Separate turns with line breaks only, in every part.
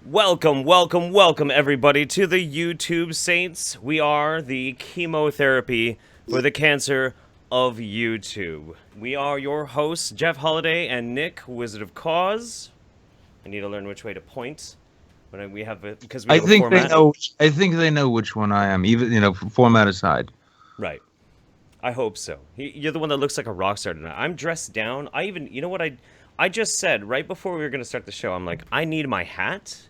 Welcome, welcome, welcome, everybody, to the YouTube Saints. We are the chemotherapy for the cancer of YouTube. We are your hosts, Jeff Holiday and Nick, Wizard of Cause. I need to learn which way to point when we have it because we
I
have a
think they
format.
know. I think they know which one I am. Even format aside.
Right. I hope so. You're the one that looks like a rock star tonight. I'm dressed down. You know what I just said right before we were gonna start the show. I'm like, I need my hat.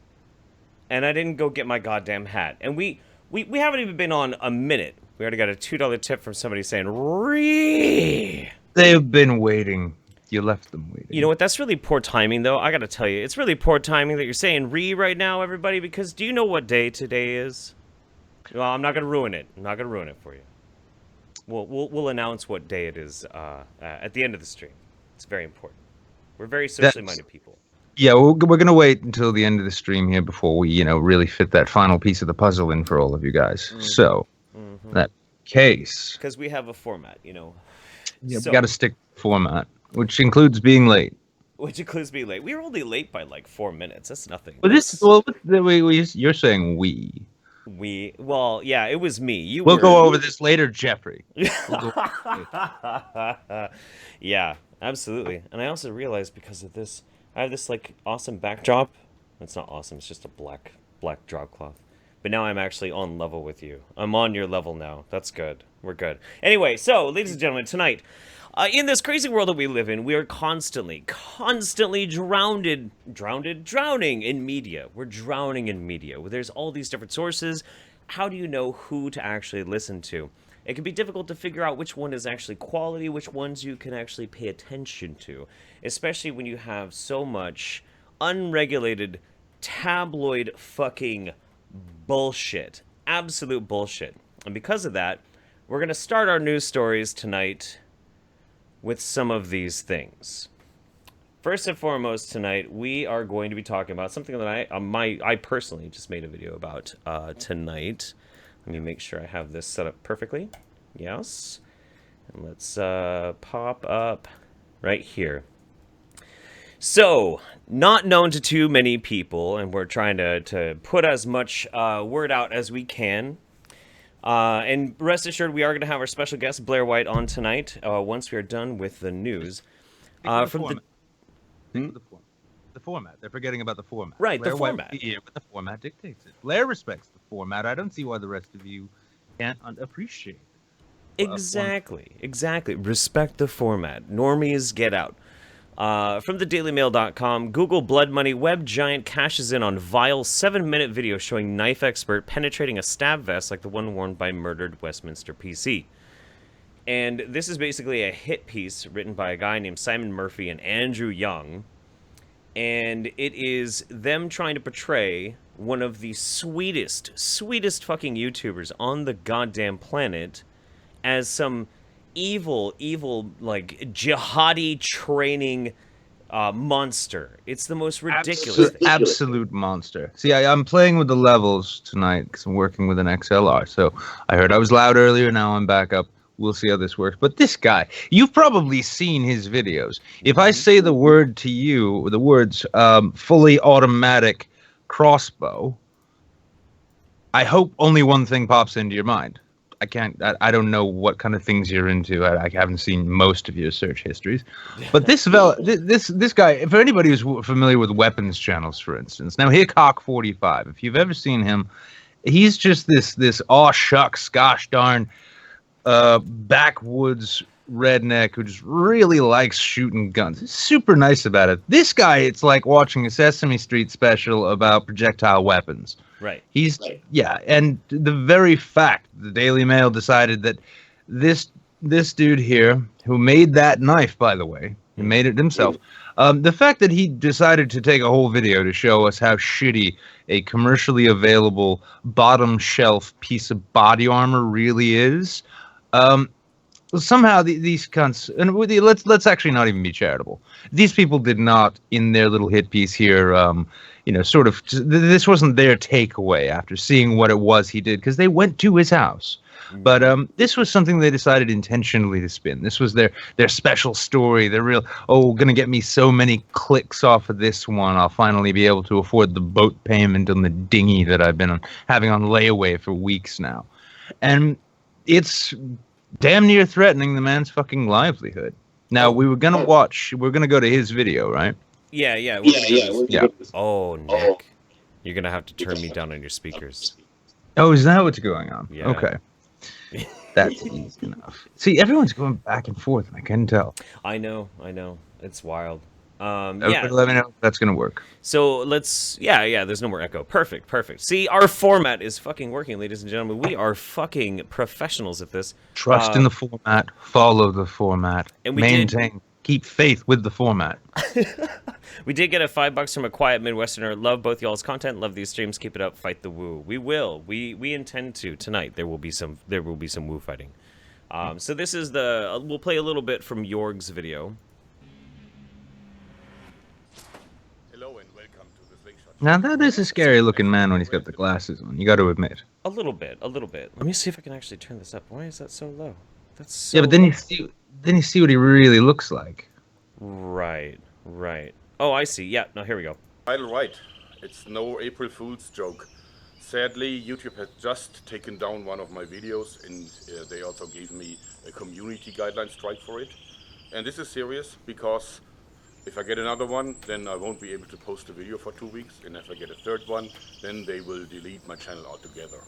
And I didn't go get my goddamn hat. And we haven't even been on a minute. We already got a $2 tip from somebody saying, "Ree."
They've been waiting. You left them waiting.
You know what? That's really poor timing, though. I gotta tell you, it's really poor timing that you're saying "Ree" right now, everybody. Because do you know what day today is? Well, I'm not gonna ruin it. I'm not gonna ruin it for you. We'll announce what day it is at the end of the stream. It's very important. We're very socially minded people.
Yeah, we're gonna wait until the end of the stream here before we, really fit that final piece of the puzzle in for all of you guys. So, that case,
Because we have a format,
yeah,
So-
we got to stick to format, which includes being late.
Which includes being late. We were only late by like 4 minutes. That's nothing.
But you're saying we.
Well, yeah, it was me.
We'll go over this later, Jeffrey.
Yeah, absolutely. And I also realized because of this, I have this like awesome backdrop. It's not awesome. It's just a black drop cloth. But now I'm actually on level with you. I'm on your level now. That's good. We're good. Anyway, so ladies and gentlemen, tonight, in this crazy world that we live in, we are constantly drowning in media. We're drowning in media. There's all these different sources. How do you know who to actually listen to? It can be difficult to figure out which one is actually quality, which ones you can actually pay attention to, especially when you have so much unregulated tabloid fucking bullshit. Absolute bullshit. And because of that, we're going to start our news stories tonight with some of these things. First and foremost tonight, we are going to be talking about something that I personally just made a video about tonight. Let me make sure I have this set up perfectly. Yes. And let's pop up right here. So, not known to too many people, and we're trying to put as much word out as we can. And rest assured, we are going to have our special guest, Blaire White, on tonight once we are done with the news.
The format. They're forgetting about the format.
Right,
Blaire
the format.
White, but the format dictates it. Blair respects the format. I don't see why the rest of you can't appreciate it.
Exactly. Respect the format. Normies, get out. From thedailymail.com, Google Blood Money web giant cashes in on vile 7-minute video showing knife expert penetrating a stab vest like the one worn by murdered Westminster PC. And this is basically a hit piece written by a guy named Simon Murphy and Andrew Young. And it is them trying to portray one of the sweetest fucking YouTubers on the goddamn planet as some evil, like, jihadi training monster. It's the most ridiculous thing.
Absolute monster. See, I'm playing with the levels tonight because I'm working with an XLR. So I heard I was loud earlier. Now I'm back up. We'll see how this works. But this guy, you've probably seen his videos. If I say the word to you, the words fully automatic crossbow, I hope only one thing pops into your mind. I don't know what kind of things you're into. I haven't seen most of your search histories. But this guy, for anybody who's familiar with weapons channels, for instance, now Hickok 45, if you've ever seen him, he's just this aw shucks, gosh darn, backwoods redneck who just really likes shooting guns. He's super nice about it. This guy, it's like watching a Sesame Street special about projectile weapons.
Right.
And the very fact the Daily Mail decided that this dude here, who made that knife, by the way, he made it himself, the fact that he decided to take a whole video to show us how shitty a commercially available bottom shelf piece of body armor really is, somehow these cunts, and let's actually not even be charitable. These people did not, in their little hit piece here, sort of. This wasn't their takeaway after seeing what it was he did, because they went to his house. But this was something they decided intentionally to spin. This was their special story. They're real. Oh, gonna get me so many clicks off of this one. I'll finally be able to afford the boat payment on the dinghy that I've been having on layaway for weeks now, and it's damn near threatening the man's fucking livelihood. Now we're gonna go to his video, right?
Yeah. Oh, Nick, you're gonna have to turn me down on your speakers.
Oh, is that what's going on?
Yeah.
Okay. That's easy enough. See, everyone's going back and forth, and I can tell.
I know. It's wild.
Okay, let me know if that's gonna work.
So let's, there's no more echo. Perfect. See, our format is fucking working, ladies and gentlemen. We are fucking professionals at this.
Trust in the format, follow the format,
and
keep faith with the format.
We did get $5 from a quiet Midwesterner. Love both y'all's content. Love these streams. Keep it up. Fight the woo. We will. We intend to tonight. There will be some woo fighting. So this is we'll play a little bit from Jorg's video.
Hello and welcome to the Slingshot.
Now that is a scary looking man when he's got the glasses on. You got to admit.
A little bit. Let me see if I can actually turn this up. Why is that so low? That's so
yeah, but then you see what he really looks like.
Right. Oh, I see. Yeah. No, here we go.
Blaire White. It's no April Fool's joke. Sadly, YouTube has just taken down one of my videos, and they also gave me a community guideline strike for it. And this is serious because if I get another one, then I won't be able to post a video for 2 weeks. And if I get a third one, then they will delete my channel altogether.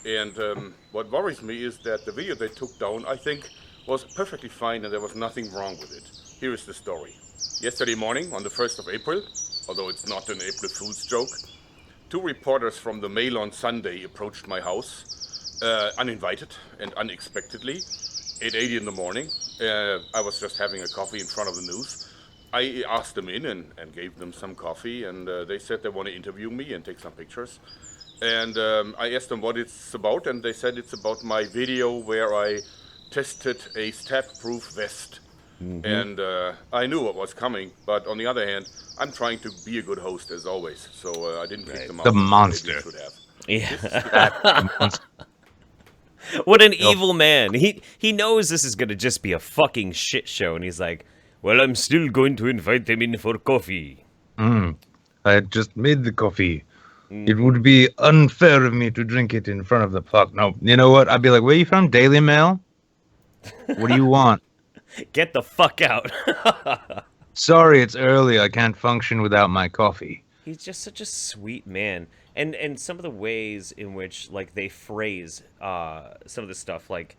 And what worries me is that the video they took down, I think, was perfectly fine and there was nothing wrong with it. Here is the story. Yesterday morning, on the 1st of April, although it's not an April Fool's joke, 2 reporters from the Mail on Sunday approached my house, uninvited and unexpectedly, 8:80 in the morning. I was just having a coffee in front of the news. I asked them in and gave them some coffee, and they said they want to interview me and take some pictures. And I asked them what it's about, and they said it's about my video where I tested a stab-proof vest. And I knew what was coming, but on the other hand, I'm trying to be a good host as always, so I didn't kick them out.
The monster.
Maybe I should have.
Yeah. What an evil man. He knows this is gonna just be a fucking shit show, and he's like, well, I'm still going to invite them in for coffee.
I had just made the coffee. It would be unfair of me to drink it in front of the puck. No, you know what? I'd be like, where are you from? Daily Mail? What do you want?
Get the fuck out.
Sorry, it's early. I can't function without my coffee.
He's just such a sweet man. And some of the ways in which, like, they phrase some of the stuff, like,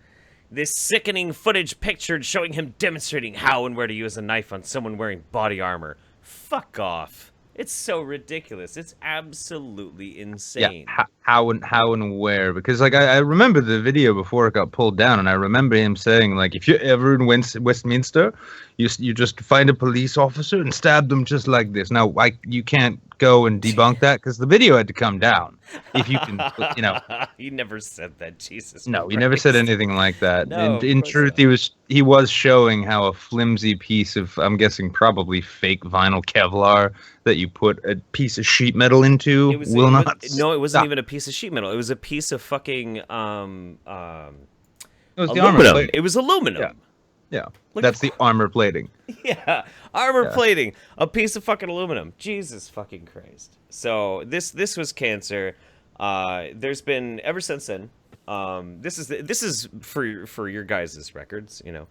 this sickening footage pictured showing him demonstrating how and where to use a knife on someone wearing body armor. Fuck off. It's so ridiculous. It's absolutely insane.
Yeah, how and where? Because like I remember the video before it got pulled down, and I remember him saying like, if you're ever in Westminster, you just find a police officer and stab them just like this. Now, you can't go and debunk that because the video had to come down. If you can, you know.
He never said that, Jesus.
No, he never said anything like that.
No,
in truth, he was showing how a flimsy piece of, I'm guessing probably fake vinyl Kevlar that you put a piece of sheet metal into will not.
No, it wasn't even a piece of sheet metal. It was a piece of fucking
It was the
aluminum.
armor plating.
It was aluminum.
Yeah, that's the armor plating.
Yeah, armor plating, a piece of fucking aluminum. Jesus fucking Christ. So this was cancer. There's been ever since then. This is for your guys' records. You know,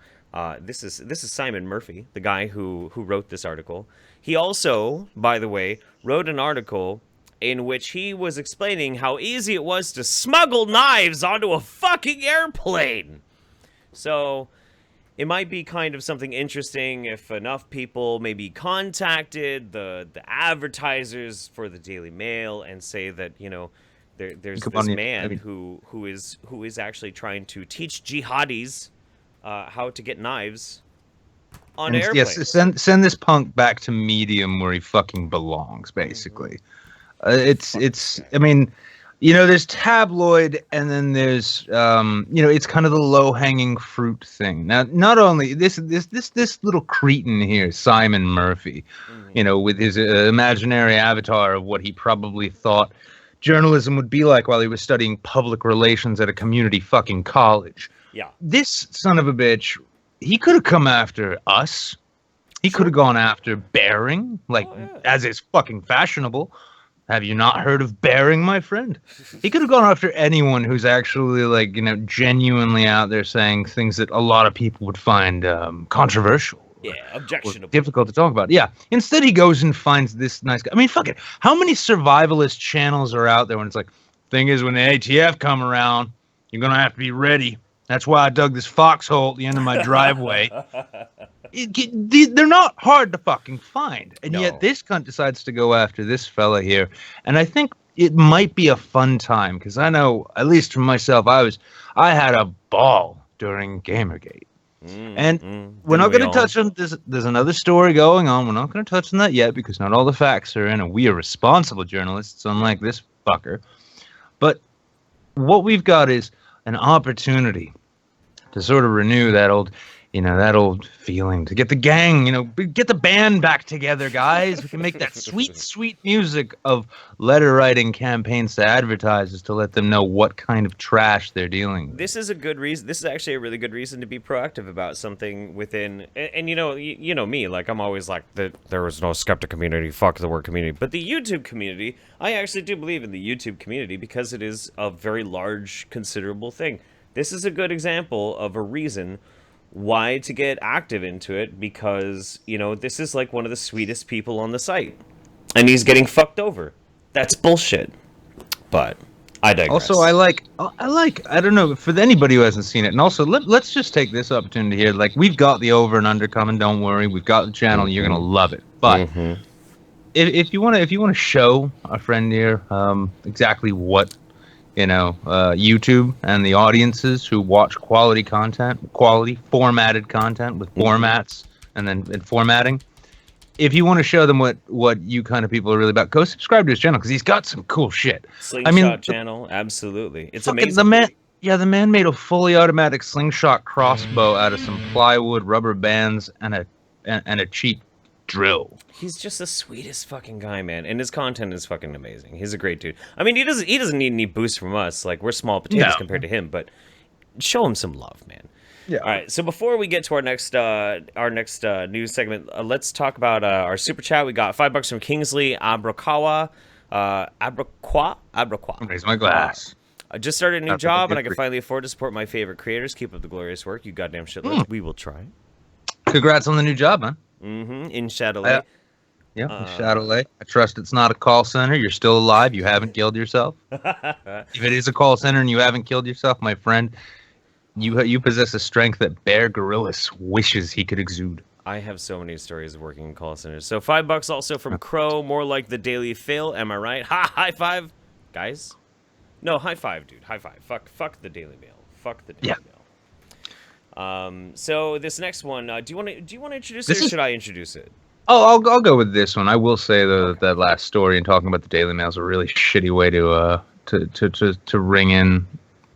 this is Simon Murphy, the guy who wrote this article. He also, by the way, wrote an article in which he was explaining how easy it was to smuggle knives onto a fucking airplane. So it might be kind of something interesting if enough people maybe contacted the advertisers for the Daily Mail and say that, you know, there's this man who is actually trying to teach jihadis how to get knives on airplanes.
Yes, send this punk back to Medium where he fucking belongs, basically. I mean, there's tabloid, and then there's, it's kind of the low-hanging fruit thing. Now, not only this little cretin here, Simon Murphy, with his imaginary avatar of what he probably thought journalism would be like while he was studying public relations at a community fucking college.
Yeah.
This son of a bitch, he could have come after us. He could have gone after Bearing, as is fucking fashionable. Have you not heard of Bearing, my friend? He could have gone after anyone who's actually, genuinely out there saying things that a lot of people would find controversial.
Yeah, objectionable.
Difficult to talk about. Yeah. Instead, he goes and finds this nice guy. I mean, fuck it. How many survivalist channels are out there when it's like, thing is, when the ATF come around, you're going to have to be ready. That's why I dug this foxhole at the end of my driveway. They're not hard to fucking find. And yet this cunt decides to go after this fella here. And I think it might be a fun time, because I know, at least for myself, I had a ball during Gamergate. We're not going to touch on this. There's another story going on. We're not going to touch on that yet, because not all the facts are in, and we are responsible journalists, unlike this fucker. But what we've got is an opportunity to sort of renew that old feeling, to get the gang, get the band back together, guys. We can make that sweet, sweet music of letter writing campaigns to advertisers to let them know what kind of trash they're dealing with.
This is a good reason. This is actually a really good reason to be proactive about something within. And you know me, I'm always like there was no skeptic community. Fuck the word community. But the YouTube community, I actually do believe in the YouTube community, because it is a very large, considerable thing. This is a good example of a reason why to get active into it, because, this is one of the sweetest people on the site. And he's getting fucked over. That's bullshit. But I digress.
Also, I don't know, for anybody who hasn't seen it, and also let's just take this opportunity here. We've got the over and under coming, don't worry. We've got the channel, you're going to love it. But if you want to show a friend here exactly what YouTube and the audiences who watch quality formatted content with formats and then formatting. If you want to show them what you kind of people are really about, go subscribe to his channel, because he's got some cool shit.
Slingshot channel, absolutely. It's amazing.
The man made a fully automatic slingshot crossbow out of some plywood, rubber bands, and a cheap drill.
He's just the sweetest fucking guy, man, and his content is fucking amazing. He's a great dude. I mean, he doesn't need any boost from us. We're small potatoes compared to him, but show him some love, man. Yeah. All right. So before we get to our next news segment, let's talk about our super chat. We got $5 from Kingsley Abraqua.
Raise my glass.
I just started a new job, and I can finally afford to support my favorite creators. Keep up the glorious work, you goddamn shitlords. We will try.
Congrats on the new job, man.
In Shadowley.
In Shadowley. I trust it's not a call center. You're still alive. You haven't killed yourself. If it is a call center and you haven't killed yourself, my friend, you possess a strength that Bear Grylls wishes he could exude.
I have so many stories of working in call centers. So $5 also from Crow, more like the Daily Fail. Am I right? High five, guys. No, high five, dude. High five. Fuck the Daily Mail. Fuck the Daily Mail. So this next one, do you want to introduce it, or should I introduce it?
Oh, I'll go with this one. I will say that last story and talking about the Daily Mail is a really shitty way to ring in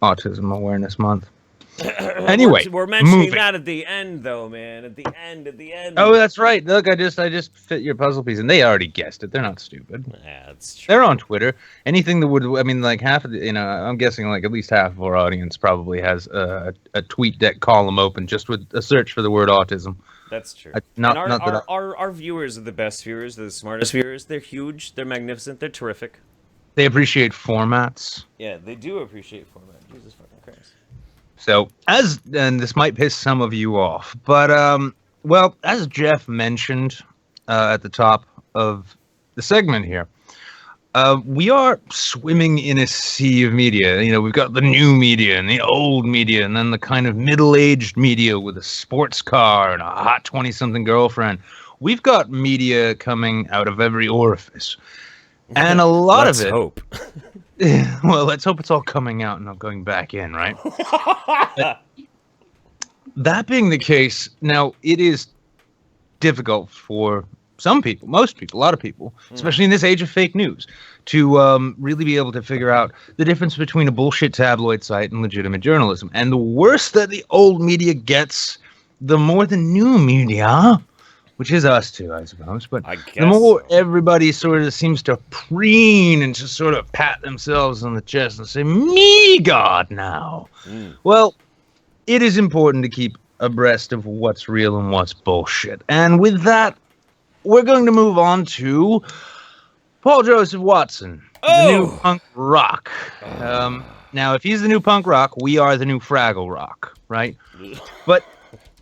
Autism Awareness Month. Anyway,
we're mentioning that at the end, though, man. At the end.
Oh, that's right. Look, I just fit your puzzle piece, and they already guessed it. They're not stupid.
Yeah, that's true.
They're on Twitter. Anything that would, half of the, I'm guessing at least half of our audience probably has a tweet deck column open just with a search for the word autism.
That's true. Our viewers are the best viewers. They're the smartest viewers. They're huge. They're magnificent. They're terrific.
They appreciate formats.
Yeah, they do appreciate formats. Jesus fucking Christ.
So, and this might piss some of you off, but, as Jeff mentioned at the top of the segment here, we are swimming in a sea of media. We've got the new media and the old media, and then the kind of middle-aged media with a sports car and a hot 20-something girlfriend. We've got media coming out of every orifice, and a lot of it...
Let's hope.
Well, let's hope it's all coming out and not going back in, right? That being the case, now it is difficult for some people, most people, a lot of people, especially in this age of fake news, to really be able to figure out the difference between a bullshit tabloid site and legitimate journalism. And the worse that the old media gets, the more the new media, which is us too, I suppose, but the more everybody sort of seems to preen and just sort of pat themselves on the chest and say, me God now. Well, it is important to keep abreast of what's real and what's bullshit. And with that, we're going to move on to Paul Joseph Watson, the new punk rock. Now, if he's the new punk rock, we are the new Fraggle Rock, right? But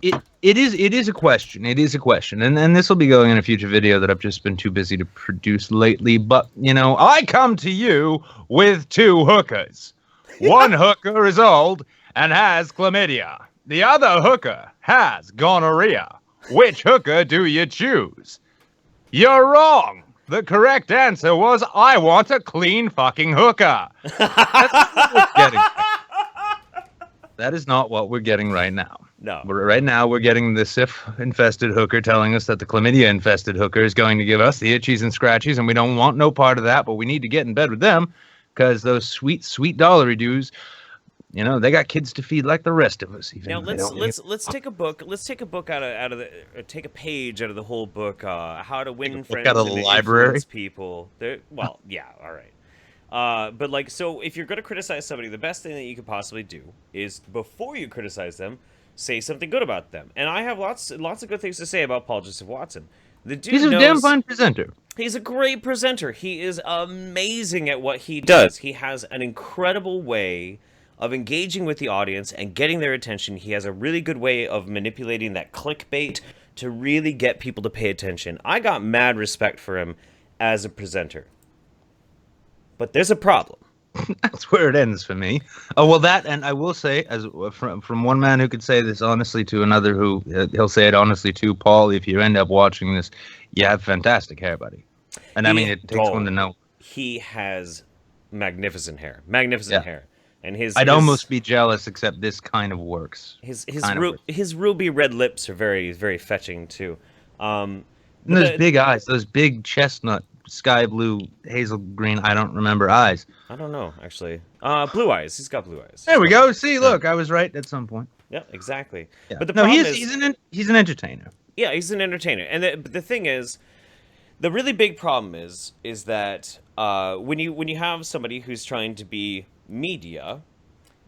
it is a question. It is a question. And this will be going in a future video that I've just been too busy to produce lately. But, you know, I come to you with two hookers. One hooker is old and has chlamydia. The other hooker has gonorrhea. Which hooker do you choose? You're wrong. The correct answer was, I want a clean fucking hooker. That's what we're getting. That is not what we're getting right now.
No.
Right now, we're getting the syph-infested hooker telling us that the chlamydia-infested hooker is going to give us the itchies and scratchies, and we don't want no part of that, but we need to get in bed with them, because those sweet, sweet dollary dues, you know, they got kids to feed like the rest of us. Even
now let's take a book. Let's take a book take a page out of the whole book. How to Win Friends
out of the
and
library.
Influence People. Well, yeah, all right. But like, so if you're going to criticize somebody, the best thing that you could possibly do is, before you criticize them, say something good about them. And I have lots of good things to say about Paul Joseph Watson. The dude
He's a damn fine presenter.
He's a great presenter. He is amazing at what he does. He has an incredible way of engaging with the audience and getting their attention. He has a really good way of manipulating that clickbait to really get people to pay attention. I got mad respect for him as a presenter. But there's a problem.
That's where it ends for me. Oh, well, that, and I will say, as from one man who could say this honestly to another who he'll say it honestly to, Paul, if you end up watching this, you have fantastic hair, buddy. And I mean, it takes one to know.
He has magnificent hair. Magnificent hair. And
I'd almost be jealous, except this kind of works.
His ruby red lips are very, very fetching too.
And those big eyes, those big chestnut, sky blue, hazel green, I don't remember eyes.
I don't know, actually. Blue eyes. He's got blue eyes.
There we go. See, look, I was right at some point.
Yeah, exactly.
Yeah.
But the problem is,
he's an entertainer.
Yeah, he's an entertainer. And the thing is, the really big problem is that when you have somebody who's trying to be media,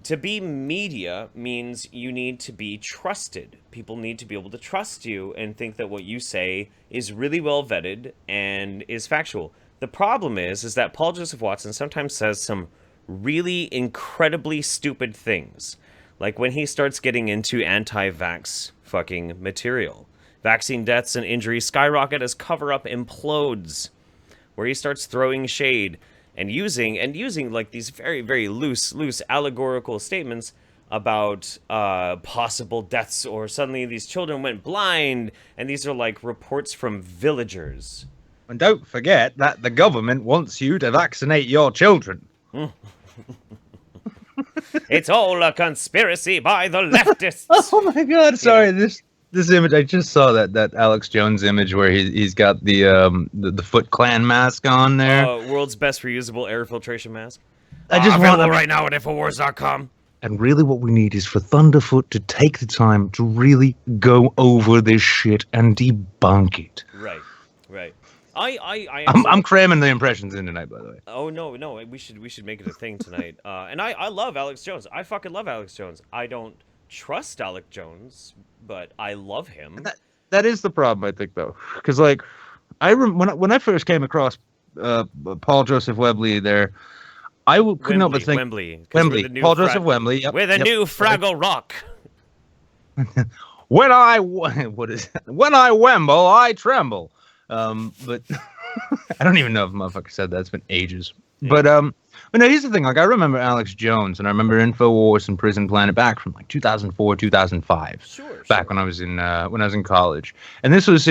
to be media means you need to be trusted. People need to be able to trust you and think that what you say is really well vetted and is factual. The problem is that Paul Joseph Watson sometimes says some really incredibly stupid things. Like when he starts getting into anti-vax fucking material. Vaccine deaths and injuries skyrocket as cover-up implodes. Where he starts throwing shade and using like these very, very loose allegorical statements about possible deaths, or suddenly these children went blind, and these are like reports from villagers.
And don't forget that the government wants you to vaccinate your children.
It's all a conspiracy by the leftists.
Oh my God! Sorry, this image. I just saw that Alex Jones image where he's got the Foot Clan mask on there.
World's best reusable air filtration mask.
I just want
available right now at Infowars.com.
And really, what we need is for Thunderfoot to take the time to really go over this shit and debunk it.
Right.
I'm cramming the impressions in tonight, by the way.
Oh no, we should make it a thing tonight. And I love Alex Jones. I fucking love Alex Jones. I don't trust Alex Jones, but I love him.
That is the problem, I think, though, because like when I first came across Paul Joseph Webley there, couldn't help but think
Wembley.
Paul Joseph Wembley. Yep,
we're the new Fraggle Rock.
When I wemble, I tremble. But I don't even know if a motherfucker said that. It's been ages. Yeah. But no, here's the thing. Like, I remember Alex Jones, and I remember Infowars and Prison Planet back from like 2004, 2005.
Sure.
When I was in college, and this was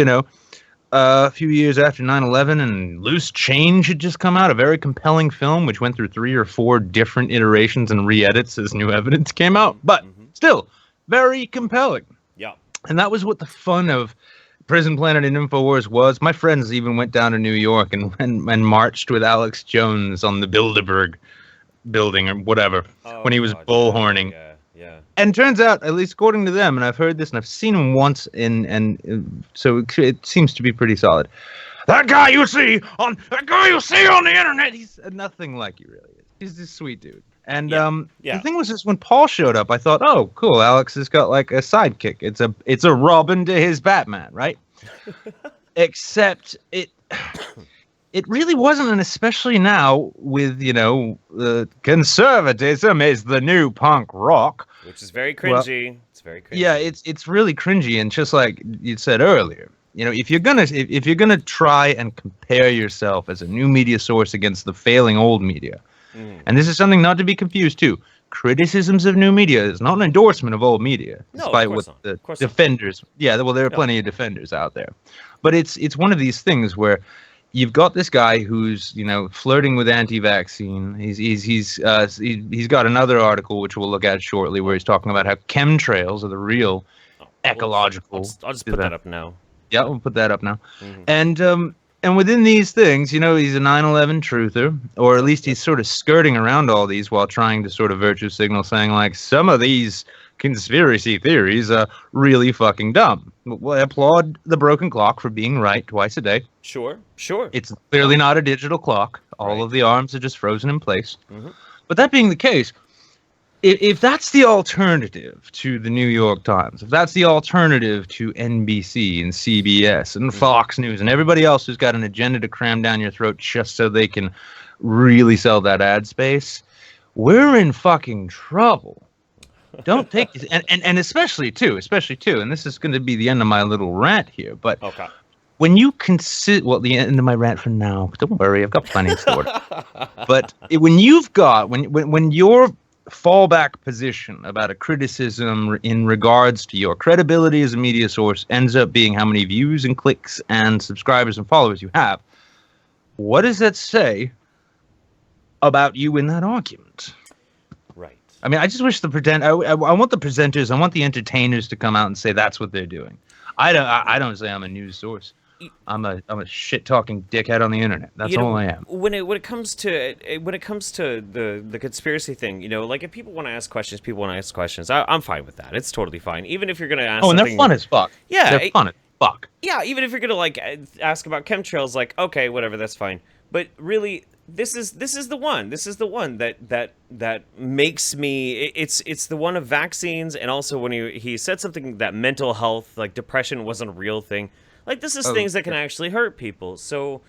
a few years after 9/11, and Loose Change had just come out, a very compelling film which went through 3 or 4 different iterations and re-edits as new evidence came out, but still very compelling.
Yeah.
And that was what the fun of Prison Planet and InfoWars was. My friends even went down to New York and marched with Alex Jones on the Bilderberg building or whatever when he was bullhorning.
Yeah.
And turns out, at least according to them, and I've heard this and I've seen him once, so it seems to be pretty solid. That guy you see on the internet, he's nothing like he really is. He's this sweet dude. And the thing was just when Paul showed up, I thought, oh, cool, Alex has got like a sidekick. It's a Robin to his Batman, right? Except it really wasn't, and especially now with conservatism is the new punk rock,
which is very cringy. Well, it's very cringy.
Yeah, it's really cringy, and just like you said earlier, if you're gonna try and compare yourself as a new media source against the failing old media. And this is something not to be confused too. Criticisms of new media is not an endorsement of old media, despite what the defenders. Yeah, well, there are plenty of defenders out there, but it's one of these things where you've got this guy who's flirting with anti-vaccine. He's got another article which we'll look at shortly where he's talking about how chemtrails are the real ecological.
I'll just put that up now.
Yeah, we'll put that up now, And within these things, he's a 9/11 truther, or at least he's sort of skirting around all these while trying to sort of virtue signal, saying like some of these conspiracy theories are really fucking dumb. Well, I applaud the broken clock for being right twice a day.
Sure.
It's clearly not a digital clock. All of the arms are just frozen in place. But that being the case, if that's the alternative to the New York Times, if that's the alternative to NBC and CBS and Fox News and everybody else who's got an agenda to cram down your throat just so they can really sell that ad space, we're in fucking trouble. Don't take this, and especially too, and this is going to be the end of my little rant here, but when you consider, the end of my rant for now, don't worry, I've got plenty stored. But when you've got, when your fallback position about a criticism in regards to your credibility as a media source ends up being how many views and clicks and subscribers and followers you have, what does that say about you in that argument?
Right.
I mean, I just wish I want the presenters, I want the entertainers to come out and say that's what they're doing. I don't say I'm a news source. I'm a shit talking dickhead on the internet. That's all I am.
When it comes to the conspiracy thing, like if people want to ask questions, I'm fine with that. It's totally fine. Even if you're gonna ask.
And they're fun as fuck.
Yeah,
they're fun as fuck.
Yeah, even if you're gonna like ask about chemtrails, like okay, whatever, that's fine. But really, this is the one. This is the one that makes me. It's the one of vaccines, and also when he said something that mental health, like depression, wasn't a real thing. Like, this is things that can actually hurt people. So,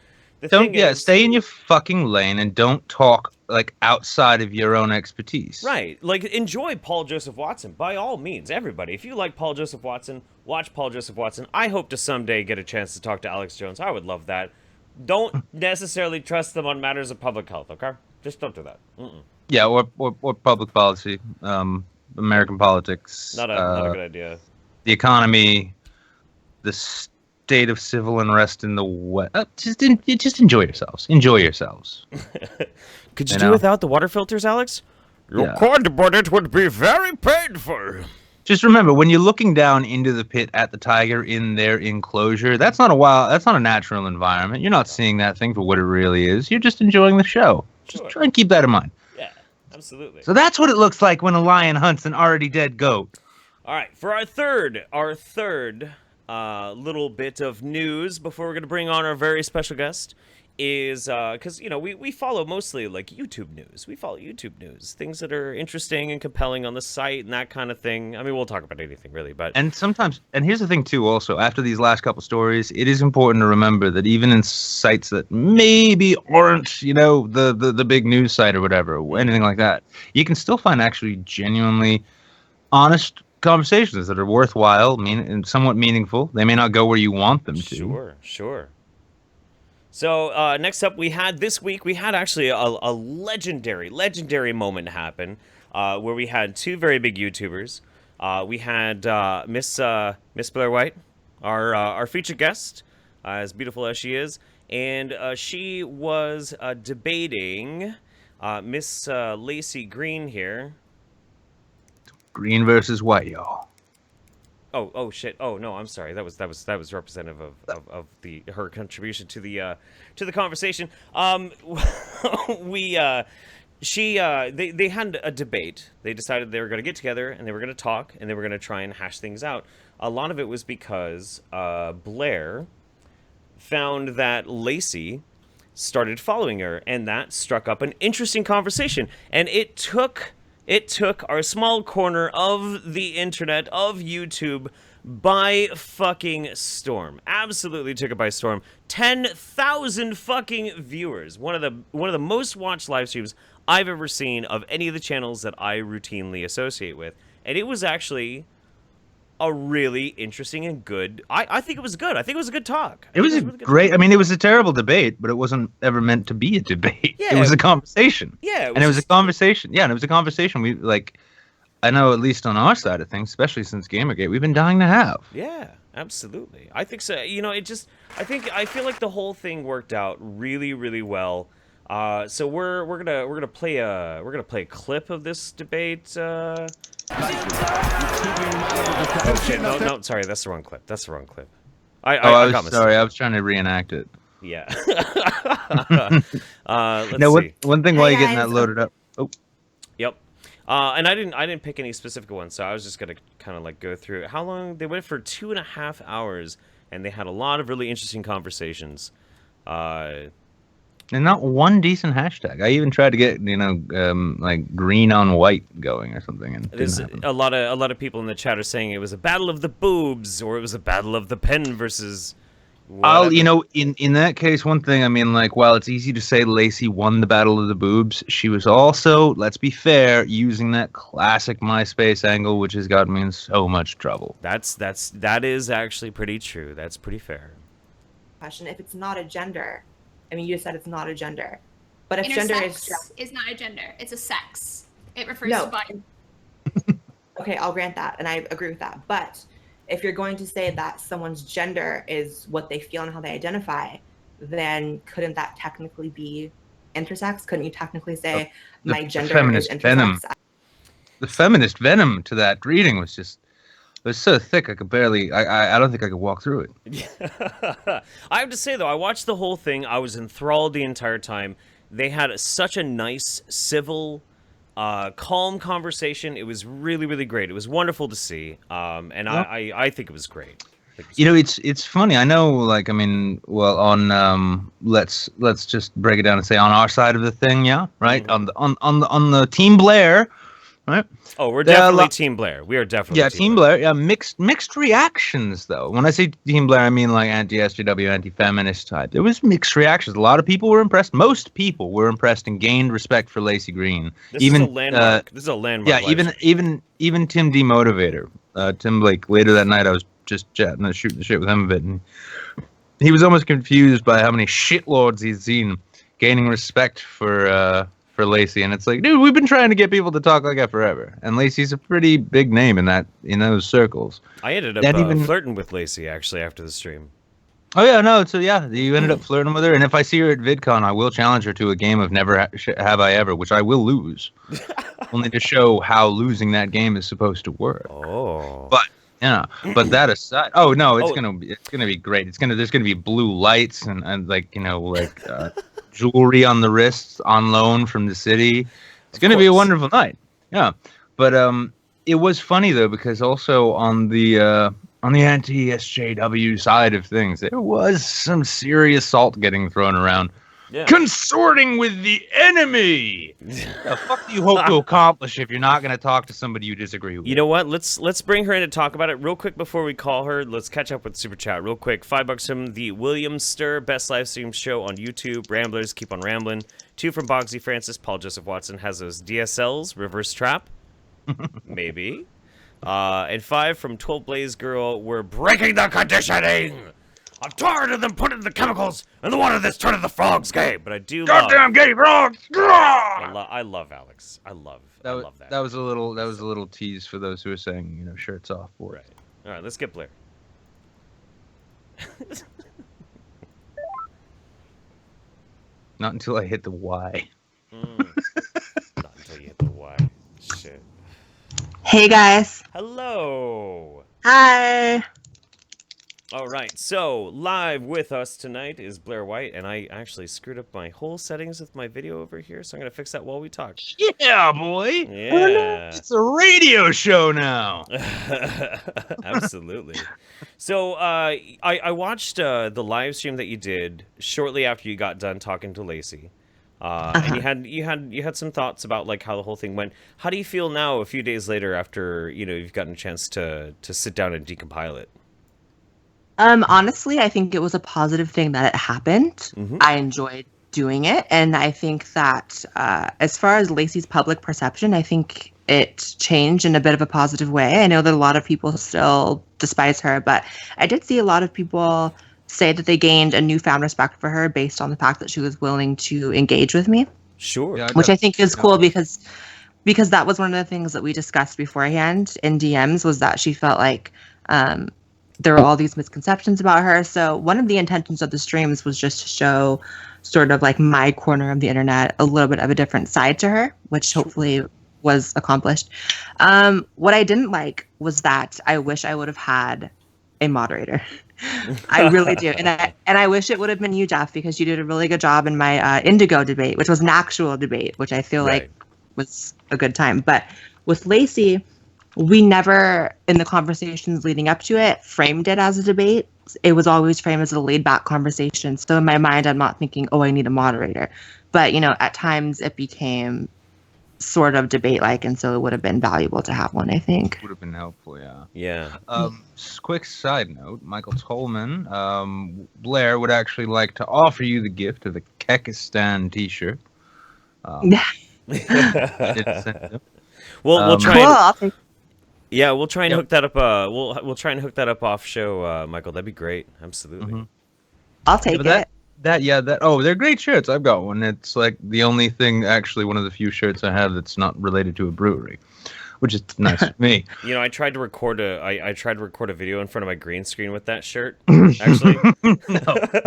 stay in your fucking lane and don't talk, like, outside of your own expertise.
Right. Like, enjoy Paul Joseph Watson, by all means, everybody. If you like Paul Joseph Watson, watch Paul Joseph Watson. I hope to someday get a chance to talk to Alex Jones. I would love that. Don't necessarily trust them on matters of public health, okay? Just don't do that.
Yeah, or public policy, American politics.
Not a good idea.
The economy, the state of civil unrest in the West. Just enjoy yourselves. Enjoy yourselves.
Could you do without the water filters, Alex? Your quad budget would be very painful.
Just remember, when you're looking down into the pit at the tiger in their enclosure, that's not a natural environment. You're not seeing that thing for what it really is. You're just enjoying the show. Just try and keep that in mind.
Yeah, absolutely.
So that's what it looks like when a lion hunts an already dead goat.
All right, for our third little bit of news before we're going to bring on our very special guest is because we follow mostly like YouTube news. We follow YouTube news, things that are interesting and compelling on the site and that kind of thing. I mean, we'll talk about anything really, but
sometimes here's the thing too. Also, after these last couple stories, it is important to remember that even in sites that maybe aren't the big news site or whatever, or anything like that, you can still find actually genuinely honest conversations that are worthwhile, and somewhat meaningful. They may not go where you want them to.
Sure. So next up, we had actually a legendary moment happen where we had two very big YouTubers. We had Miss Blaire White, our featured guest, as beautiful as she is, and she was debating Miss Lacy Green here.
Green versus white, y'all.
Oh shit. Oh no, I'm sorry. That was representative of her contribution to the conversation. We they had a debate. They decided they were going to get together and they were going to talk and they were going to try and hash things out. A lot of it was because Blair found that Lacy started following her, and that struck up an interesting conversation. And it took our small corner of the internet, of YouTube, by fucking storm. Absolutely took it by storm. 10,000 fucking viewers. One of the most watched live streams I've ever seen of any of the channels that I routinely associate with. And it was actually a really interesting and good. I think it was good. I think it was a good talk.
It was a
really good
great.
talk.
I mean, it was a terrible debate, but it wasn't ever meant to be a debate.
Yeah,
it was a conversation.
Yeah,
and it was a conversation. Yeah, and it was a conversation. We like, I know at least on our side of things, especially since Gamergate, we've been dying to have.
Yeah, absolutely. I think so. You know, I feel like the whole thing worked out really, really well. So we're gonna play a clip of this debate. Oh shit! No, sorry, that's the wrong clip. That's the wrong clip. I got
sorry. I was trying to reenact it.
Yeah. Let's
now,
see.
one thing while you're getting that loaded up. Oh.
Yep. And I didn't pick any specific ones, so I was just gonna kind of like go through it. How long they went for 2.5 hours, and they had a lot of really interesting conversations.
And not one decent hashtag. I even tried to get like green on white going or something, and
there's a lot of people in the chat are saying it was a battle of the boobs or it was a battle of the pen versus. Whatever.
In that case, one thing, I mean, like, while it's easy to say Lacy won the battle of the boobs, she was also, let's be fair, using that classic MySpace angle, which has gotten me in so much trouble.
That is actually pretty true. That's pretty fair.
Question: if it's not a gender, I mean, you said it's not a gender, but if
Intersex
gender
is not a gender, it's a sex. It refers
No.
to body.
Okay, I'll grant that, and I agree with that. But if you're going to say that someone's gender is what they feel and how they identify, then couldn't that technically be intersex? Couldn't you technically say my gender is intersex?
The feminist venom to that reading was just. It was so thick I could barely. I don't think I could walk through it.
I have to say though, I watched the whole thing. I was enthralled the entire time. They had such a nice, civil, calm conversation. It was really, really great. It was wonderful to see. And yeah. I think it was great.
It's funny. I know, like, I mean, well, on let's just break it down and say on our side of the thing, yeah, right. Mm-hmm. On the Team Blair. Right.
Oh, we're definitely Team Blair. We are definitely
Team Blair. Yeah, mixed reactions though. When I say Team Blair, I mean like anti-SJW, anti-feminist type. There was mixed reactions. A lot of people were impressed. Most people were impressed and gained respect for Lacy Green.
This is a landmark. This is a landmark.
Yeah, even Tim Demotivator, Tim Blake. Later that night, I was just shooting the shit with him a bit, and he was almost confused by how many shitlords he'd seen gaining respect for Lacy, and it's like, dude, we've been trying to get people to talk like that forever, and Lacy's a pretty big name in those circles.
I ended up flirting with Lacy actually after the stream.
Oh yeah, no, so yeah, you ended up flirting with her, and if I see her at VidCon, I will challenge her to a game of Never Have I Ever, which I will lose, only to show how losing that game is supposed to work.
Oh,
but yeah, but that aside, it's gonna be great. There's gonna be blue lights and like jewelry on the wrists on loan from the city. It's going to be a wonderful night. Yeah. But it was funny though, because also on the anti-SJW side of things, there was some serious salt getting thrown around. Yeah. Consorting with the enemy. The fuck do you hope to accomplish if you're not going to talk to somebody you disagree with?
You know what? Let's bring her in to talk about it real quick before we call her. Let's catch up with Super Chat real quick. $5 from the William Stir, best live stream show on YouTube. Ramblers, keep on rambling. 2 from Bogsy Francis. Paul Joseph Watson has those DSLs. Reverse trap. Maybe. And 5 from 12 Blaze Girl. We're breaking the conditioning. I'm tired of them putting the chemicals in the water that's turning the frogs gay, but I do
goddamn gay frogs.
I love Alex. I love that.
That was a little tease for those who are saying, shirts off. Boy.
Right. All right, let's get Blair.
Not until I hit the Y.
Not until you hit the Y. Shit.
Hey guys.
Hello.
Hi.
All right, so live with us tonight is Blair White, and I actually screwed up my whole settings with my video over here, so I'm gonna fix that while we talk.
Yeah, boy.
Yeah.
It's a radio show now.
Absolutely. So I watched the live stream that you did shortly after you got done talking to Lacy. And you had some thoughts about like how the whole thing went. How do you feel now, a few days later, after you've gotten a chance to sit down and decompile it?
Honestly, I think it was a positive thing that it happened.
Mm-hmm.
I enjoyed doing it, and I think that as far as Lacy's public perception, I think it changed in a bit of a positive way. I know that a lot of people still despise her, but I did see a lot of people say that they gained a newfound respect for her based on the fact that she was willing to engage with me.
Sure.
Yeah,
Which I think is cool because that was one of the things that we discussed beforehand in DMs, was that she felt like there were all these misconceptions about her. So one of the intentions of the streams was just to show sort of like my corner of the internet, a little bit of a different side to her, which hopefully was accomplished. What I didn't like was that I wish I would have had a moderator. I really do. And I wish it would have been you, Jeff, because you did a really good job in my Indigo debate, which was an actual debate, which I feel like was a good time. But with Lacy, we never, in the conversations leading up to it, framed it as a debate. It was always framed as a laid-back conversation. So in my mind, I'm not thinking, oh, I need a moderator. But, at times it became sort of debate-like, and so it would have been valuable to have one, I think.
Would have been helpful, yeah.
Yeah.
Quick side note, Michael Tolman, Blair would actually like to offer you the gift of a Kekistan t-shirt.
Yeah.
I did send it.
We'll try.
Cool,
And,
I'll take.
yeah, we'll try and
Yep.
hook that up. We'll try and hook that up off show, Michael. That'd be great. Absolutely.
Mhm.
I'll take
But
it.
they're great shirts. I've got one. It's like the only thing, actually, one of the few shirts I have that's not related to a brewery, which is nice for me.
I tried to record a video in front of my green screen with that shirt. Actually,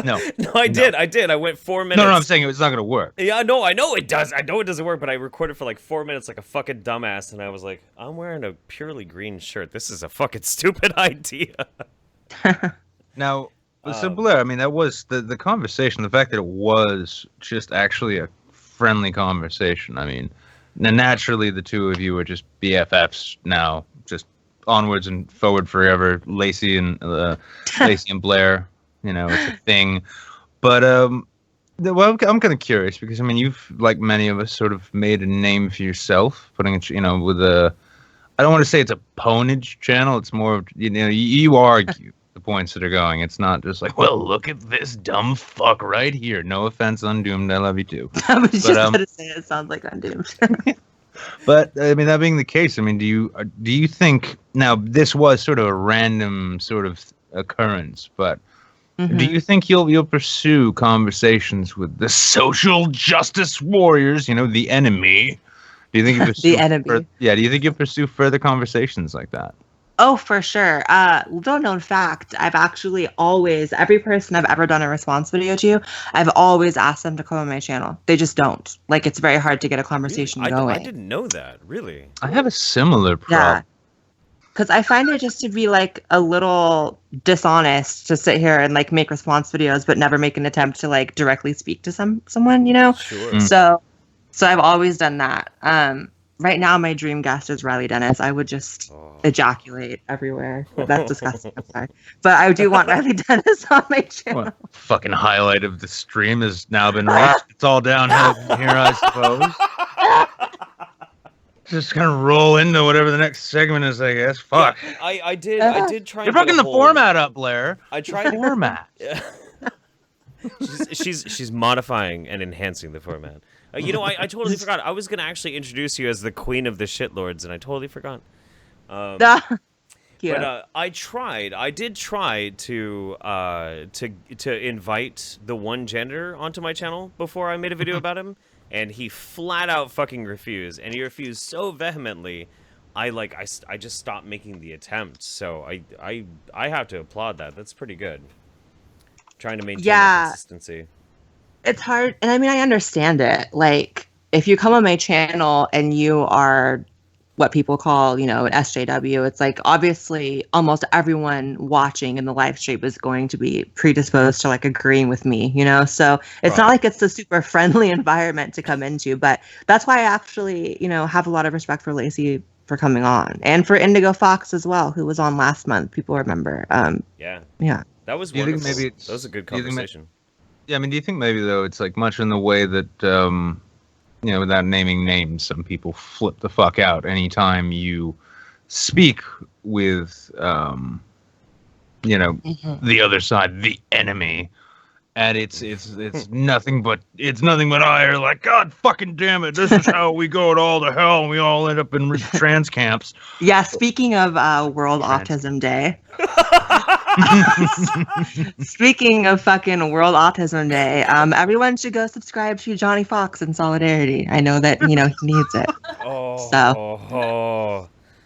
No,
I did. I went 4 minutes.
No, I'm saying it's not going to work.
Yeah, no, I know it does. I know it doesn't work, but I recorded for like 4 minutes like a fucking dumbass, and I was like, I'm wearing a purely green shirt. This is a fucking stupid idea.
Now, so Blair, I mean, that was the conversation, the fact that it was just actually a friendly conversation. I mean, naturally, the two of you are just BFFs now, just onwards and forward forever. Lacy and Blair, it's a thing. But well, I'm kind of curious because I mean, you've, like many of us, sort of made a name for yourself, putting it, with a. I don't want to say it's a ponage channel. It's more of you argue the points that are going. It's not just like, well, look at this dumb fuck right here. No offense, Undoomed. I love you too.
I was just going to say it sounds like Undoomed.
But I mean, that being the case, I mean, do you think now this was sort of a random sort of occurrence, but do you think you'll pursue conversations with the social justice warriors? The enemy. Do you think you pursue
The enemy?
Do you think you'll pursue further conversations like that?
Oh, for sure. Little known fact, I've actually always, every person I've ever done a response video to, I've always asked them to come on my channel. They just don't. Like, it's very hard to get a conversation going.
I didn't know that, really.
I have a similar problem.
Yeah. Because I find it just to be, like, a little dishonest to sit here and, like, make response videos but never make an attempt to, like, directly speak to someone,
Sure.
So I've always done that. Right now, my dream guest is Riley Dennis. I would just ejaculate everywhere. That's disgusting. I'm sorry. But I do want Riley Dennis on my channel.
Well, fucking highlight of the stream has now been reached. It's all downhill from here, I suppose. Just gonna roll into whatever the next segment is, I guess. Fuck.
Yeah, I did try.
You're
and get
fucking
a
the
hold-
format up, Blair.
I tried.
Format.
She's modifying and enhancing the format. I totally forgot. I was gonna actually introduce you as the queen of the shitlords, and I totally forgot.
Cute.
But I did try to invite the one gender onto my channel before I made a video about him, and he flat out fucking refused. And he refused so vehemently, I just stopped making the attempt. So I have to applaud that. That's pretty good. Trying to maintain that consistency.
It's hard, and I mean, I understand it. Like, if you come on my channel and you are what people call, you know, an SJW. It's like obviously almost everyone watching in the live stream is going to be predisposed to like agreeing with me, you know? So it's not like it's a super friendly environment to come into, but that's why I actually, you know, have a lot of respect for Lacy for coming on, and for Indigo Fox as well, who was on last month. People remember.
Yeah. That was
Do you think
wonderful.
maybe
That was a good conversation.
Yeah, I mean, do you think maybe though it's like much in the way that you know, without naming names, some people flip the fuck out anytime you speak with you know, the other side, the enemy, and it's nothing but ire. Like, God fucking damn it, this is how we go to all the hell, and we all end up in trans camps.
Yeah, speaking of World Autism Day. Speaking of fucking World Autism Day, everyone should go subscribe to Johnny Fox in solidarity. I know that, you know, he needs it.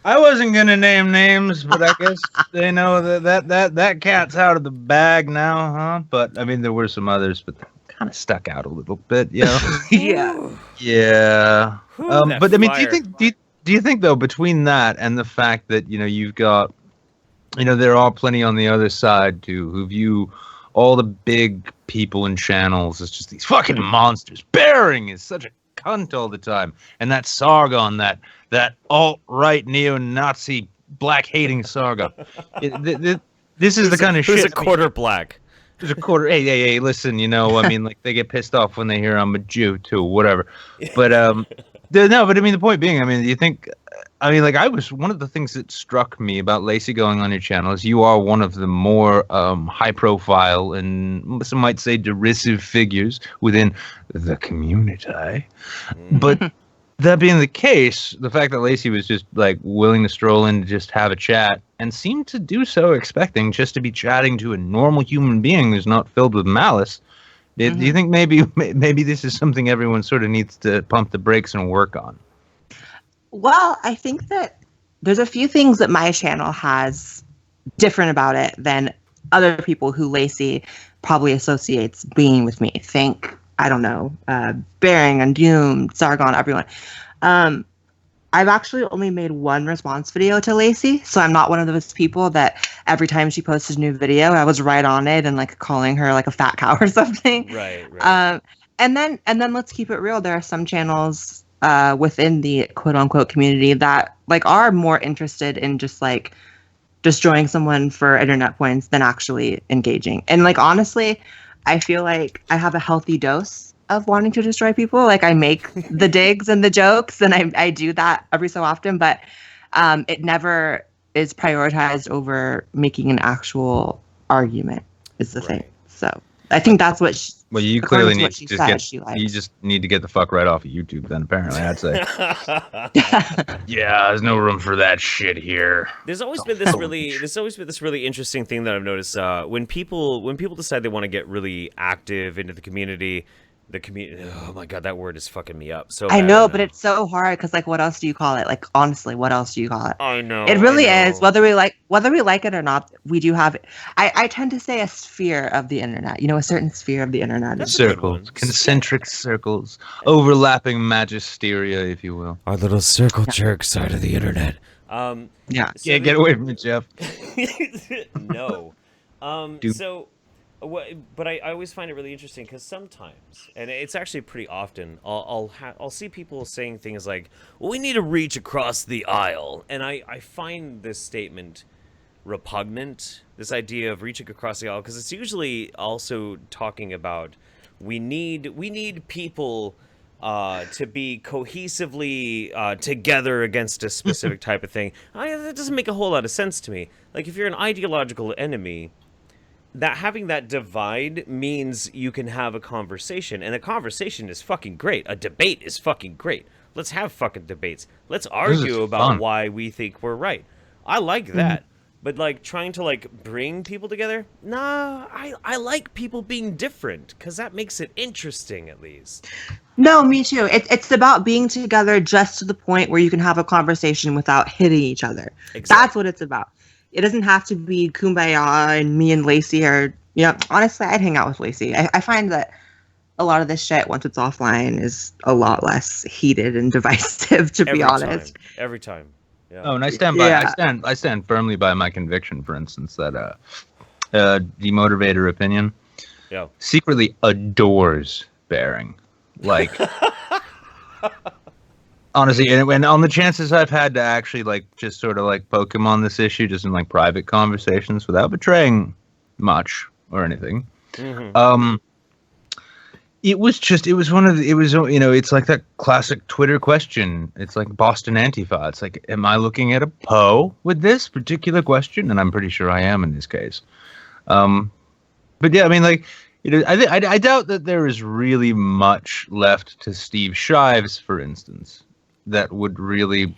I wasn't gonna name names, but I guess they know that cat's out of the bag now, huh? But I mean, there were some others, but they kind of stuck out a little bit, you know. Yeah. But I mean, do you think though, between that and the fact that, you know, you've got, you know, there are plenty on the other side too who view all the big people and channels as just these fucking monsters. Bearing is such a cunt all the time, and that Sargon, that alt-right neo-Nazi black-hating Sargon. This is the kind of shit.
Who's a quarter black?
There's a quarter. Hey, listen, you know, I mean, like, they get pissed off when they hear I'm a Jew too, whatever. But no, but I mean, the point being, I mean, do you think? I mean, like, one of the things that struck me about Lacy going on your channel is you are one of the more high-profile and some might say derisive figures within the community. But that being the case, the fact that Lacy was just like willing to stroll in to just have a chat and seemed to do so expecting just to be chatting to a normal human being who's not filled with malice. Do you think maybe this is something everyone sort of needs to pump the brakes and work on?
Well, I think that there's a few things that my channel has different about it than other people who Lacy probably associates being with me. Think, I don't know, Bearing and Doom, Sargon, everyone. I've actually only made one response video to Lacy, so I'm not one of those people that every time she posted a new video, I was right on it and like calling her like a fat cow or something.
Right.
And then let's keep it real. There are some channels within the quote unquote community that like are more interested in just like destroying someone for internet points than actually engaging. And like, honestly, I feel like I have a healthy dose of wanting to destroy people. Like, I make the digs and the jokes, and I do that every so often, but it never is prioritized over making an actual argument is the thing. So I think that's what
well, you clearly need to just need to get the fuck right off of YouTube then, apparently, I'd say. Yeah, there's no room for that shit here.
There's always been this really interesting thing that I've noticed when people decide they want to get really active into the community. Oh my god, that word is fucking me up. So
I know, but it's so hard because, like, what else do you call it? Like, honestly, what else do you call it?
I know.
It really is. Whether we like it or not, we do have it. I tend to say a sphere of the internet. You know, a certain sphere of the internet.
Circles, concentric circles, overlapping magisteria, if you will.
Our little circle jerk side of the internet.
Yeah.
So get away from me, Jeff.
No. But I always find it really interesting because sometimes, and it's actually pretty often, I'll see people saying things like, well, we need to reach across the aisle. And I find this statement repugnant, this idea of reaching across the aisle, because it's usually also talking about we need people to be cohesively together against a specific type of thing. That doesn't make a whole lot of sense to me. Like, if you're an ideological enemy, that having that divide means you can have a conversation, and a conversation is fucking great. A debate is fucking great. Let's have fucking debates. Let's argue about why we think we're right. I like that. But like trying to like bring people together, nah, I like people being different because that makes it interesting at least.
No, me too. It's about being together just to the point where you can have a conversation without hitting each other. Exactly. That's what it's about. It doesn't have to be kumbaya and me and Lacy are, you know, honestly, I'd hang out with Lacy. I find that a lot of this shit, once it's offline, is a lot less heated and divisive, to be honest.
Every time. Yeah.
Oh, and I stand by. I stand firmly by my conviction. For instance, that demotivator opinion secretly adores bearing. Like, honestly, and on the chances I've had to actually like just sort of like poke him on this issue, just in like private conversations without betraying much or anything.
Mm-hmm.
It was it's like that classic Twitter question. It's like Boston Antifa. It's like, am I looking at a Poe with this particular question? And I'm pretty sure I am in this case. But yeah, I mean, like, I doubt that there is really much left to Steve Shives, for instance, that would really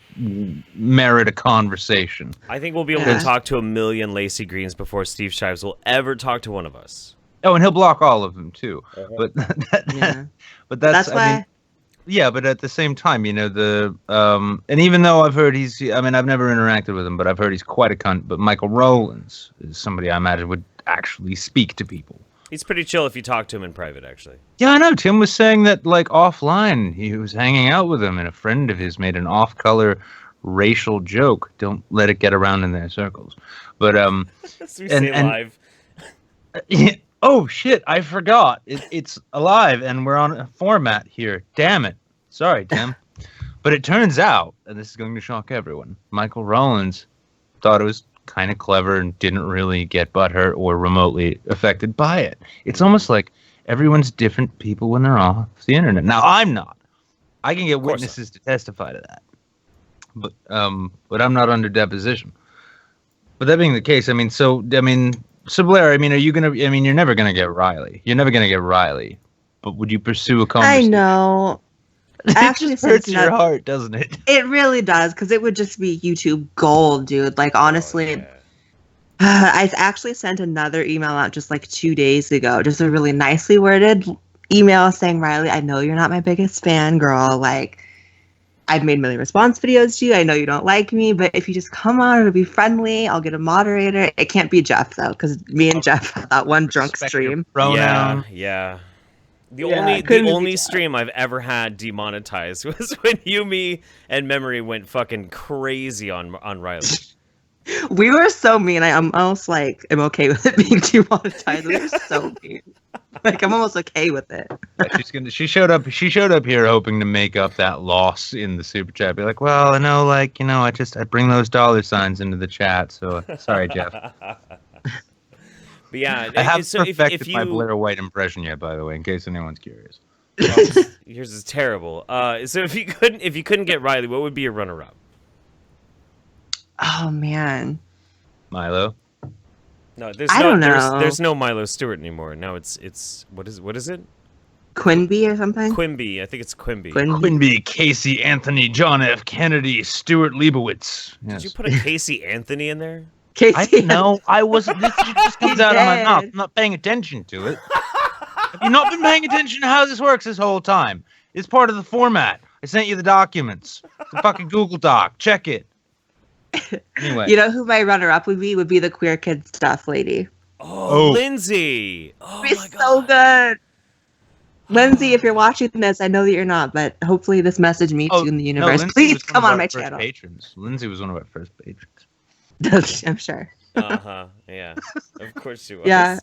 merit a conversation.
I think we'll be able to talk to 1 million Lacy Greens before Steve Shives will ever talk to one of us.
Oh, and he'll block all of them too. But that's why. I mean, yeah, but at the same time, you know, and even though I've heard I've never interacted with him, but I've heard he's quite a cunt. But Michael Rowlands is somebody I imagine would actually speak to people.
He's pretty chill if you talk to him in private, actually.
Yeah, I know. Tim was saying that, like, offline, he was hanging out with him, and a friend of his made an off-color racial joke. Don't let it get around in their circles. But
live.
Oh, shit, I forgot. It's alive, and we're on a format here. Damn it. Sorry, Tim. But it turns out, and this is going to shock everyone, Michael Rowlands thought it was kind of clever and didn't really get butthurt or remotely affected by it. It's almost like everyone's different people when they're off the internet. Now, I'm not. I can get witnesses to testify to that. But I'm not under deposition. But that being the case, so Blair, are you gonna? You're never gonna get Riley. You're never gonna get Riley. But would you pursue a conversation?
I know.
It actually hurts your heart, doesn't it?
It really does, because it would just be YouTube gold, dude. Like, honestly, I actually sent another email out just like 2 days ago, just a really nicely worded email saying, Riley, I know you're not my biggest fan, girl. Like, I've made many response videos to you. I know you don't like me, but if you just come on, it'll be friendly. I'll get a moderator. It can't be Jeff, though, because me and Jeff had that one drunk stream.
Yeah. The only stream I've ever had demonetized was when you, me, and Memory went fucking crazy on Riley.
We were so mean. I'm almost like, I'm okay with it being demonetized. We were so mean. Like, I'm almost okay with it.
She showed up here hoping to make up that loss in the super chat. Be like, well, I know, like, I bring those dollar signs into the chat. So sorry, Jeff.
But yeah,
I haven't perfected my Blaire White impression yet, by the way, in case anyone's curious.
Yours is terrible. So if you couldn't get Riley, what would be your runner-up?
Oh man,
Milo.
No,
I don't know.
There's no Milo Stewart anymore. Now it's what is it?
Quimby or something?
Quimby. I think it's Quimby.
Quimby, Casey Anthony, John F. Kennedy, Stuart Leibowitz. Yes.
Did you put a Casey Anthony in there?
Casey,
I don't know. I wasn't. This just comes out of my mouth. I'm not paying attention to it. Have you not been paying attention to how this works this whole time? It's part of the format. I sent you the documents. It's a fucking Google Doc. Check it. Anyway.
You know who my runner-up would be? Would be the queer kid stuff lady.
Oh. Lindsay. Oh,
my God. So good. Lindsay, if you're watching this, I know that you're not, but hopefully this message meets you in the universe. Please come on my channel.
Lindsay was one of our first patrons.
I'm sure.
Yeah. Of course she was.
Yeah.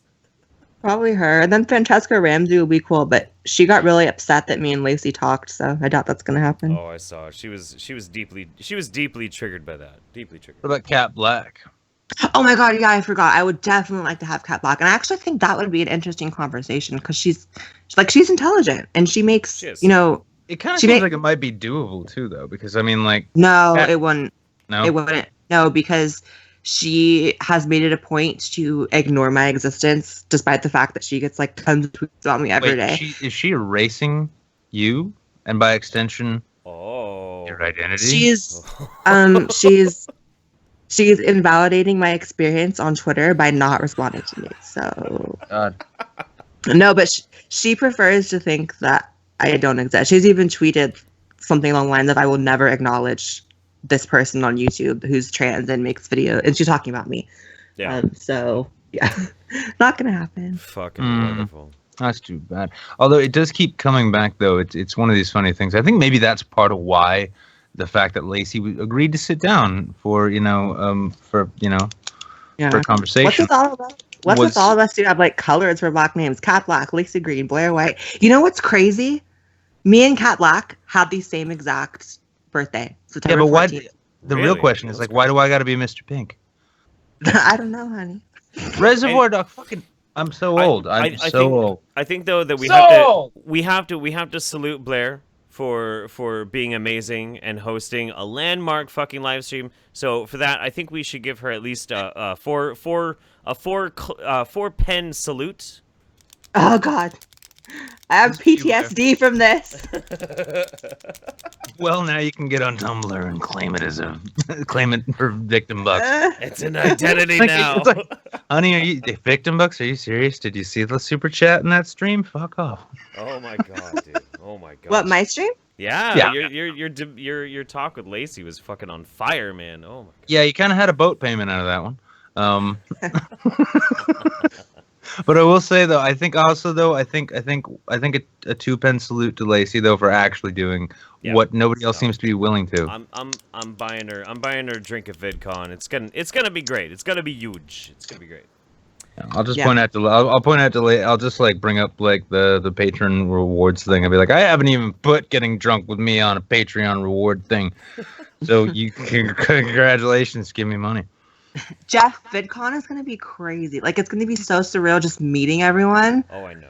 Probably her. And then Francesca Ramsey would be cool, but she got really upset that me and Lacy talked, so I doubt that's gonna happen.
Oh, I saw. She was deeply triggered by that. Deeply triggered.
What about Cat Black?
Oh my God, yeah, I forgot. I would definitely like to have Cat Black, and I actually think that would be an interesting conversation because she's intelligent and she makes
It kind of seems like it might be doable too, though, because it wouldn't.
No, it wouldn't. No, because she has made it a point to ignore my existence, despite the fact that she gets like tons of tweets about me every day.
Is she erasing you, and by extension, your identity?
She's invalidating my experience on Twitter by not responding to me. So,
God.
No, but she prefers to think that I don't exist. She's even tweeted something along the lines of, "I will never acknowledge this person on YouTube who's trans and makes videos," and she's talking about me.
Yeah.
So yeah, not gonna happen.
Fucking wonderful.
That's too bad. Although it does keep coming back, though. It's one of these funny things. I think maybe that's part of why the fact that Lacy agreed to sit down for for
Yeah.
conversation.
What's with all of us? What's with all of us who have like colors for Black names? Cat Black, Lacy Green, Blaire White. You know what's crazy? Me and Cat Black have the same exact birthday. September 14th.
The real question is like, why do I got to be Mr. Pink?
I don't know, honey.
Reservoir Dog. Fucking. I'm so old. I'm so old.
I think though that we have to salute Blair for being amazing and hosting a landmark fucking live stream. So for that, I think we should give her at least a four pen salute.
Oh God, I have PTSD from this.
Well, now you can get on Tumblr and claim it for victim bucks.
It's an identity
Like,
now.
it's like, honey, are you victim bucks? Are you serious? Did you see the super chat in that stream? Fuck off.
Oh my god, dude. Oh my god.
What, my stream?
Yeah. Your talk with Lacy was fucking on fire, man. Oh my god.
Yeah, you kind of had a boat payment out of that one. But I will say though, I think a 2-pen salute to Lacy though for actually doing what nobody else seems to be willing to.
I'm buying her a drink at VidCon. It's gonna be great. It's gonna be huge. It's gonna be great.
I'll just point out to I'll just like bring up like the patron rewards thing. I'll be like, I haven't even put getting drunk with me on a Patreon reward thing. So you congratulations, give me money.
Jeff, VidCon is going to be crazy. Like, it's going to be so surreal just meeting everyone.
Oh, I know.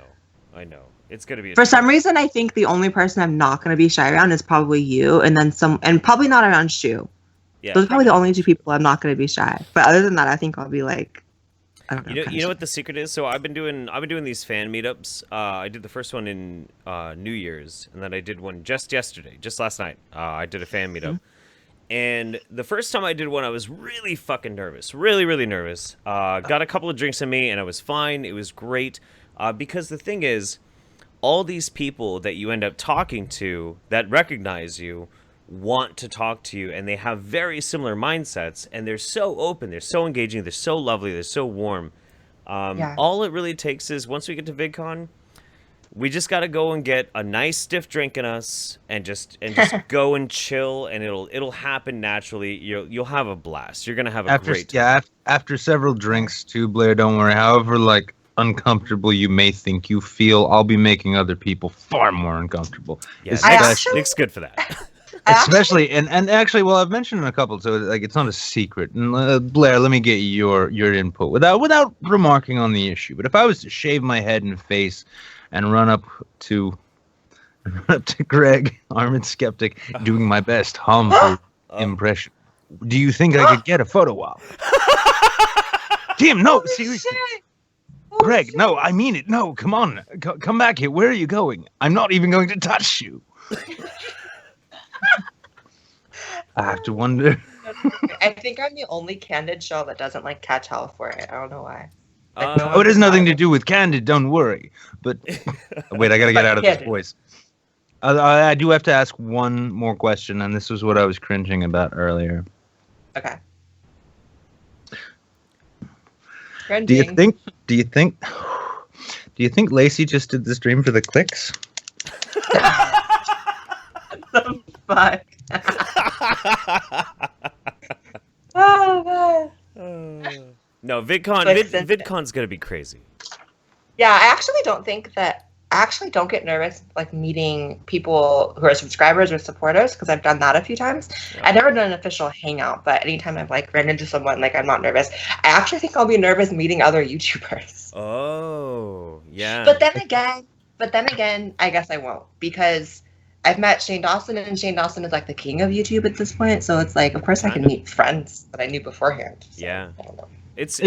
It's going to be...
For some reason, I think the only person I'm not going to be shy around is probably you, and then and probably not around Shu.
Yeah,
those are probably the only two people I'm not going to be shy. But other than that, I think I'll be like, I don't know.
You know what the secret is? So I've been doing these fan meetups. I did the first one in New Year's, and then I did one just last night. I did a fan meetup. Mm-hmm. And the first time I did one, I was really fucking nervous. Really, really nervous. Got a couple of drinks in me, and I was fine. It was great. Because the thing is, all these people that you end up talking to that recognize you want to talk to you, and they have very similar mindsets, and they're so open, they're so engaging, they're so lovely, they're so warm. All it really takes is, once we get to VidCon, we just got to go and get a nice stiff drink in us and just go and chill, and it'll happen naturally. You'll have a blast. You're gonna have a great time.
Yeah, after several drinks too, Blair, don't worry. However like uncomfortable you may think you feel, I'll be making other people far more uncomfortable.
Yeah, Nick's good for that.
Especially and actually, well, I've mentioned in a couple, so like it's not a secret. And Blair, let me get your input without remarking on the issue. But if I was to shave my head and face and run up to Greg, Armin Skeptic, doing my best humble impression, do you think I could get a photo op? Tim, no, seriously. Greg, no, I mean it. No, come on. Come back here. Where are you going? I'm not even going to touch you. I have to wonder.
I think I'm the only Candid show that doesn't like catch hell for it. I don't know why.
It has nothing to do with Candid, don't worry. But wait, I gotta get out of this voice. I do have to ask one more question, and this was what I was cringing about earlier.
Okay.
Do you think Lacy just did the stream for the clicks?
The fuck? Oh god.
No, VidCon's gonna be crazy.
Yeah, I actually don't get nervous like meeting people who are subscribers or supporters, because I've done that a few times. Yeah. I've never done an official hangout, but anytime I've like ran into someone, like I'm not nervous. I actually think I'll be nervous meeting other YouTubers.
Oh, yeah.
But then again, I guess I won't, because I've met Shane Dawson, and Shane Dawson is like the king of YouTube at this point. So it's like, of course I can meet friends that I knew beforehand. So,
yeah. I don't know. It's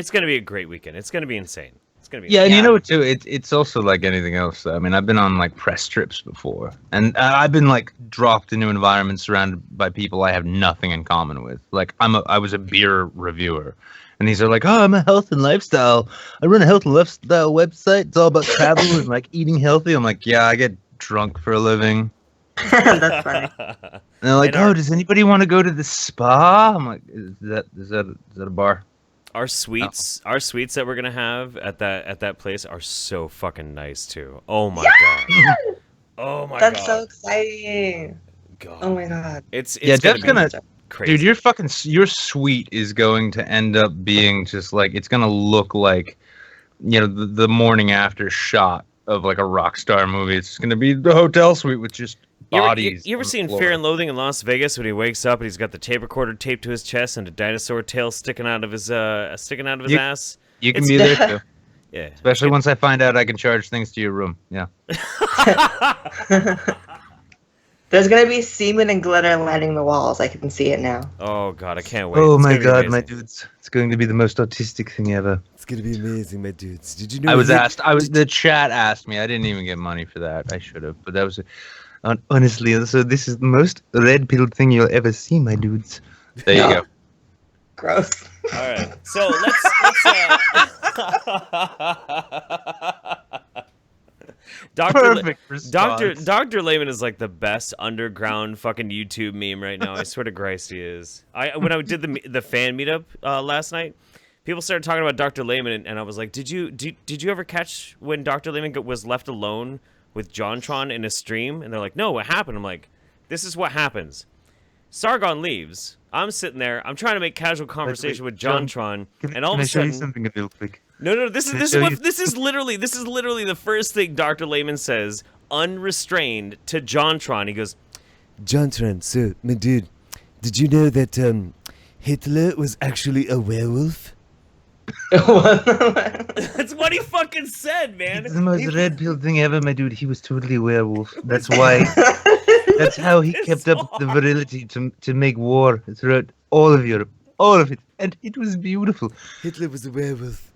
gonna be a great weekend. It's gonna be insane. It's gonna be
and you know what too? It's also like anything else. I mean, I've been on like press trips before, and I've been like dropped into environments surrounded by people I have nothing in common with. Like I was a beer reviewer, and these are like, oh, I'm a health and lifestyle. I run a health and lifestyle website. It's all about travel and like eating healthy. I'm like, yeah, I get drunk for a living.
That's funny.
And they're like, does anybody want to go to the spa? I'm like, is that a bar?
Our suites that we're gonna have at that place are so fucking nice too. Oh my god. Oh my god.
That's so exciting.
God.
Oh my god.
It's
Yeah, Jeff's gonna.
crazy.
Dude, your suite is going to end up being just like it's gonna look like, you know, the morning after shot of like a rock star movie. It's gonna be the hotel suite with just bodies.
You ever
on the
seen
floor.
Fear and Loathing in Las Vegas when he wakes up and he's got the tape recorder taped to his chest and a dinosaur tail sticking out of his ass?
You can
It's-
be there too.
Yeah.
Especially once I find out I can charge things to your room. Yeah.
There's gonna be semen and glitter lining the walls. I can see it now.
Oh god, I can't wait.
Oh
It's
my
gonna be
god, my
amazing.
dudes! It's going to be the most autistic thing ever.
It's gonna be amazing, my dudes. Did you know?
I was asked. The chat asked me. I didn't even get money for that. I should have, but that was honestly. So this is the most red-pilled thing you'll ever see, my dudes. There you go.
Gross.
All right, so let's
Perfect response.
Dr. Layman is like the best underground fucking YouTube meme right now. I swear to Christ, he is. When I did the fan meetup last night, people started talking about Dr. Layman, and I was like, did you ever catch when Dr. Layman was left alone with JonTron in a stream? And they're like, no, what happened? I'm like, this is what happens. Sargon leaves. I'm sitting there. I'm trying to make casual conversation with JonTron, and all of a sudden,
something real quick?
No. This is literally the first thing Dr. Layman says, unrestrained, to JonTron. He goes, JonTron, so my dude, did you know that Hitler was actually a werewolf? That's what he fucking said, man.
It's the most red-pilled thing ever, my dude. He was totally a werewolf. That's why. That's how he kept up the virility to make war throughout all of Europe. All of it. And it was beautiful.
Hitler was a werewolf.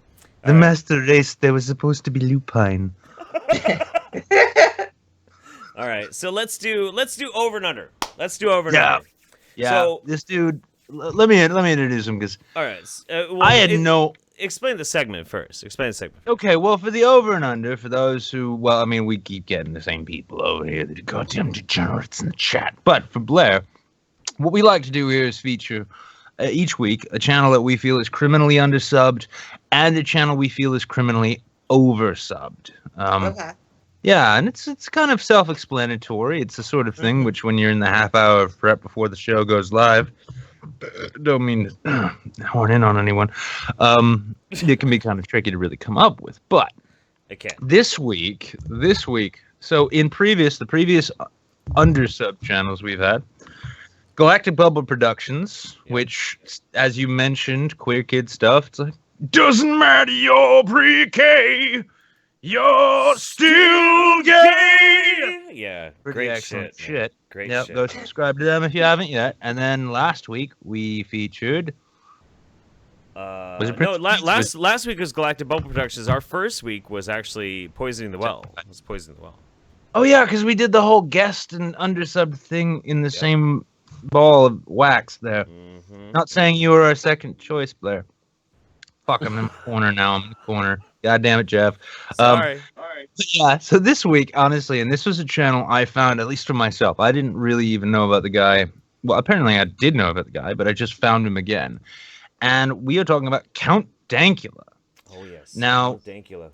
The master race, there was supposed to be lupine.
All right, so let's do over and under. Let's do over and under.
Yeah.
So
this dude, let me introduce him because
all right,
I had no.
Explain the segment first. Explain the segment.
Okay, well, for the over and under, for those who, well, I mean, we keep getting the same people over here, the goddamn degenerates in the chat. But for Blair, what we like to do here is feature each week a channel that we feel is criminally undersubbed and a channel we feel is criminally oversubbed.
Okay.
Yeah, and it's kind of self-explanatory. It's the sort of thing which, when you're in the half hour of prep before the show goes live, don't mean to horn in on anyone. It can be kind of tricky to really come up with. But
Okay.
this week, so in the previous undersub channels we've had, Galactic Bubble Productions, which, as you mentioned, queer kid stuff. It's like, doesn't matter, you're pre-K, you're still gay.
Yeah,
Pretty
great
excellent
shit. Man. Great
Yep,
shit.
go subscribe to them if you haven't yet. And then last week we featured. Was it
No,
Prince?
last week was Galactic Bubble Productions. Our first week was actually Poisoning the Well. It was Poisoning the Well.
Oh yeah, because we did the whole guest and undersubbed thing in the same ball of wax there.
Mm-hmm.
Not saying you were our second choice, Blair. Fuck, I'm in the corner now. I'm in the corner. God damn it, Jeff.
Sorry. All right.
Yeah, so this week, honestly, and this was a channel I found, at least for myself. I didn't really even know about the guy. Well, apparently I did know about the guy, but I just found him again. And we are talking about Count Dankula.
Oh yes.
Now,
Dankula.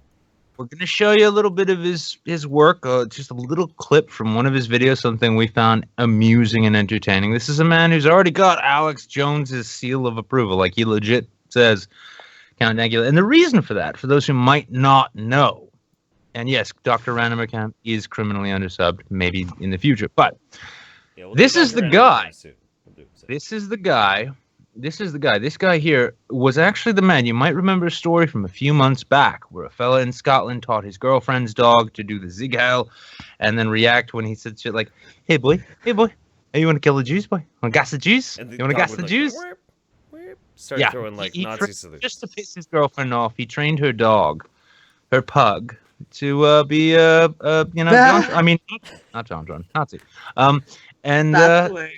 we're going to show you a little bit of his work, just a little clip from one of his videos, something we found amusing and entertaining. This is a man who's already got Alex Jones's seal of approval. Like, he legit says Count Dankula. And the reason for that, for those who might not know, and yes, Dr. Random Account is criminally undersubbed, maybe in the future, but
Yeah, we'll
this
do
is the
Dr.
guy.
Random soon. We'll do it soon.
This is the guy. This guy here was actually the man. You might remember a story from a few months back where a fella in Scotland taught his girlfriend's dog to do the Zigheil and then react when he said shit like, hey boy, hey, you want to kill the Jews, boy? Want to gas the Jews?
And
You want to
dog
gas
would,
the
like,
Jews?
"Whip, whip," start throwing like
he
Nazis to the
just to piss his girlfriend off, he trained her dog, her pug, to be John, I mean, not John, Nazi. And
That's hilarious.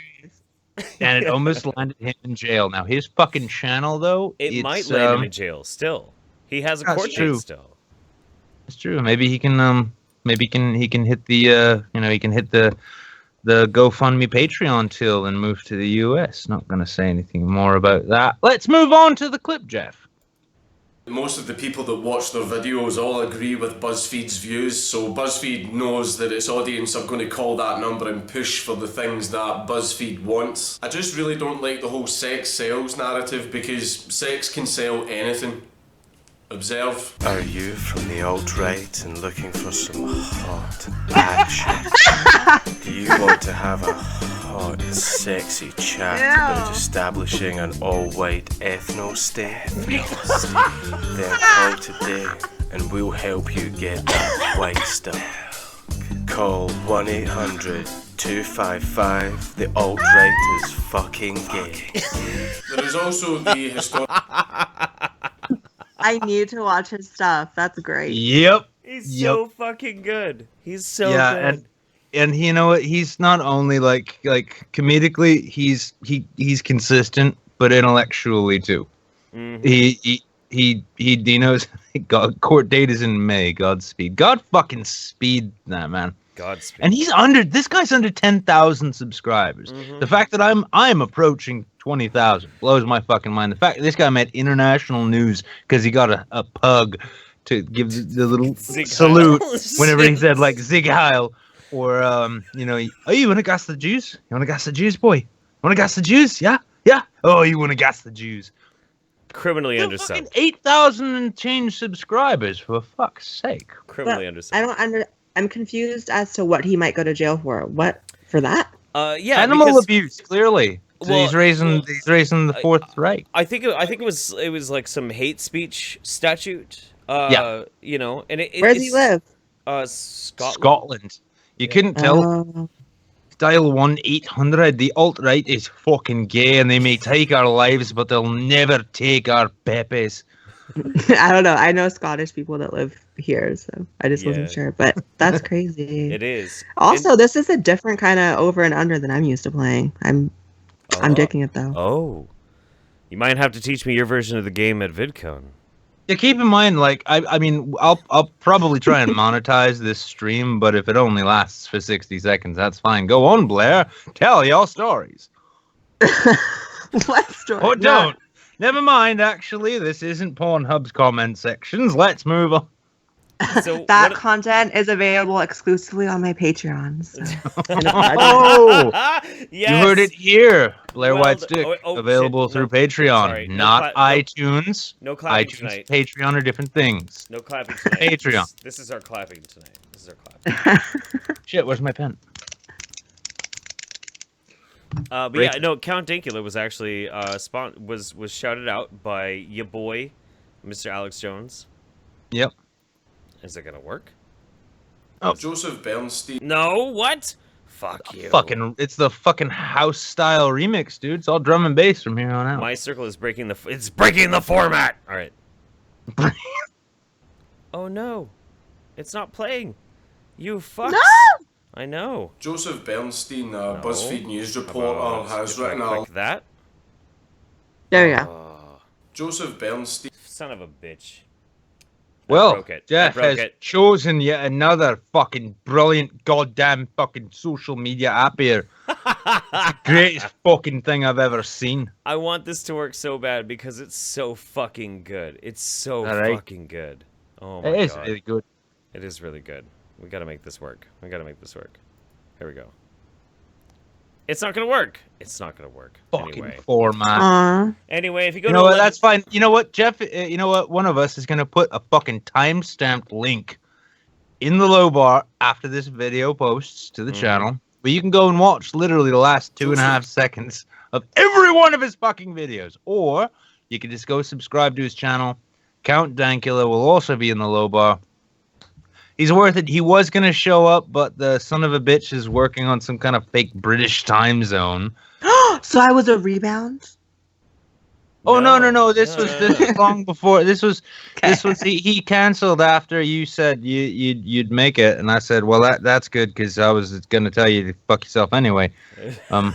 and it almost landed him in jail. Now his fucking channel though,
It might
it's,
land him in jail still. He has a
That's
court
true.
date still.
It's true. Maybe he can he can hit the he can hit the GoFundMe Patreon till and move to the US. Not gonna say anything more about that. Let's move on to the clip, Jeff.
Most of the people that watch their videos all agree with BuzzFeed's views, so BuzzFeed knows that its audience are going to call that number and push for the things that BuzzFeed wants. I just really don't like the whole sex sells narrative, because sex can sell anything. Observe.
Are you from the alt-right and looking for some hot action? Do you want to have a hot, sexy chat about establishing an all-white ethno-state? Then call today and we'll help you get that white stuff. Call 1-800-255. The alt-right is fucking gay.
There is also the historic...
I need to watch his stuff. That's great.
Yep.
He's so fucking good. He's so good.
And you know what? He's not only like comedically, he's consistent, but intellectually too. Mm-hmm. He knows. God, court date is in May. Godspeed. God fucking speed that man.
Godspeed.
And this guy's under 10,000 subscribers. Mm-hmm. The fact that I'm approaching 20,000 blows my fucking mind. The fact that this guy made international news because he got a pug to give the little salute whenever he said like Zig Heil, or you know, oh, you want to gas the Jews? You want to gas the Jews, boy? You want to gas the Jews? Yeah. Oh, you want to gas the Jews?
Criminally undersubbed.
8,000 and change subscribers, for fuck's sake.
Criminally undersubbed.
I'm confused as to what he might go to jail for. What for that?
Yeah,
animal abuse. Clearly, so he's raising the fourth right.
I think it was like some hate speech statute. You know, and
where does he live?
Scotland. You couldn't tell. Dial 1-800. The alt-right is fucking gay, and they may take our lives, but they'll never take our pepes.
I don't know. I know Scottish people that live here, so I just wasn't sure. But that's crazy.
It is.
Also, this is a different kind of over and under than I'm used to playing. I'm digging it though.
Oh, you might have to teach me your version of the game at VidCon.
Yeah, keep in mind, like I mean, I'll probably try and monetize this stream, but if it only lasts for 60 seconds, that's fine. Go on, Blair. Tell your stories.
What story?
Or don't. Never mind, actually, this isn't Pornhub's comment sections. Let's move on.
So
that content is available exclusively on my Patreon. So.
Oh, yes. You heard it here. Blair White's dick available through Patreon, not iTunes.
No clapping
iTunes,
tonight.
Patreon are different things.
No clapping tonight.
Patreon.
This is our clapping tonight. This is our clapping.
Shit, where's my pen?
But yeah, no. Count Dankula was actually was shouted out by your boy, Mr. Alex Jones.
Yep.
Is it gonna work?
Oh, Joseph Bernstein.
No, what? Fuck you.
It's the fucking house style remix, dude. It's all drum and bass from here on out.
My circle is breaking the format. All right. Oh no, it's not playing. You fucks.
No!
I know.
Joseph Bernstein, BuzzFeed news reporter, has written out.
Click that.
There we go.
Joseph Bernstein.
Son of a bitch.
Well, Jeff has chosen yet another fucking brilliant goddamn fucking social media app here. It's the greatest fucking thing I've ever seen.
I want this to work so bad because it's so fucking good. It's so fucking good. Oh my god.
It is really good.
It is really good. We gotta make this work. Here we go. It's not gonna work. It's not gonna work.
Fucking
anyway.
format.
Anyway, if you go
to what, that's fine. You know what, Jeff? You know what? One of us is gonna put a fucking time-stamped link in the low bar after this video posts to the channel, where you can go and watch literally the last 2.5 seconds of every one of his fucking videos. Or you can just go subscribe to his channel. Count Dankula will also be in the low bar. He's worth it. He was going to show up, but the son of a bitch is working on some kind of fake British time zone.
So I was a rebound?
Oh, no. This was long before. This was he canceled after you said you'd make it. And I said, well, that's good, because I was going to tell you to fuck yourself anyway.
So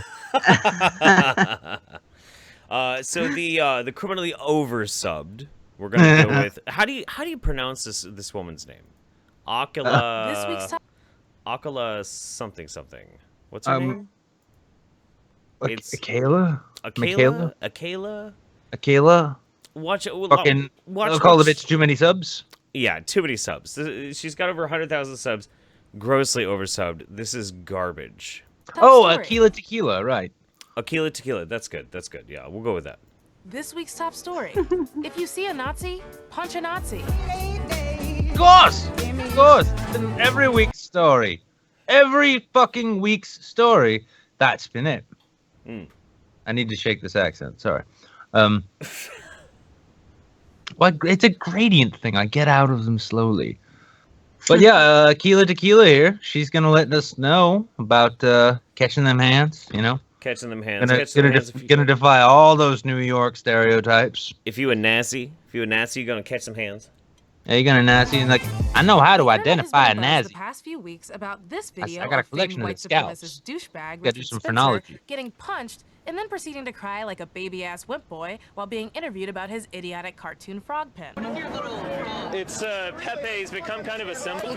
the criminally oversubbed, we're going to go with, how do you pronounce this woman's name? Akila something. What's her name?
It's Akela.
Watch it.
Fucking, they'll call the bitch too many subs.
Yeah, too many subs. She's got over 100,000 subs. Grossly oversubbed. This is garbage.
Aquila Tequila, right.
Aquila Tequila. That's good. That's good. Yeah, we'll go with that.
This week's top story. If you see a Nazi, punch a Nazi.
Of course! Every week's story. Every fucking week's story. That's been it. I need to shake this accent. Sorry. Well, it's a gradient thing. I get out of them slowly. But yeah, Aquila Tequila here. She's gonna let us know about catching them hands. You know,
catching them hands.
Gonna defy all those New York stereotypes.
If you a Nazi, you're gonna catch some hands.
Yeah, you're gonna Nazi and like I know how to identify a Nazi.
The past few weeks about this video
I got a collection of scalps.
Douchebag
Gotta do some phrenology.
Getting punched and then proceeding to cry like a baby-ass wimp boy while being interviewed about his idiotic cartoon frog pen.
It's Pepe's become kind of a symbol.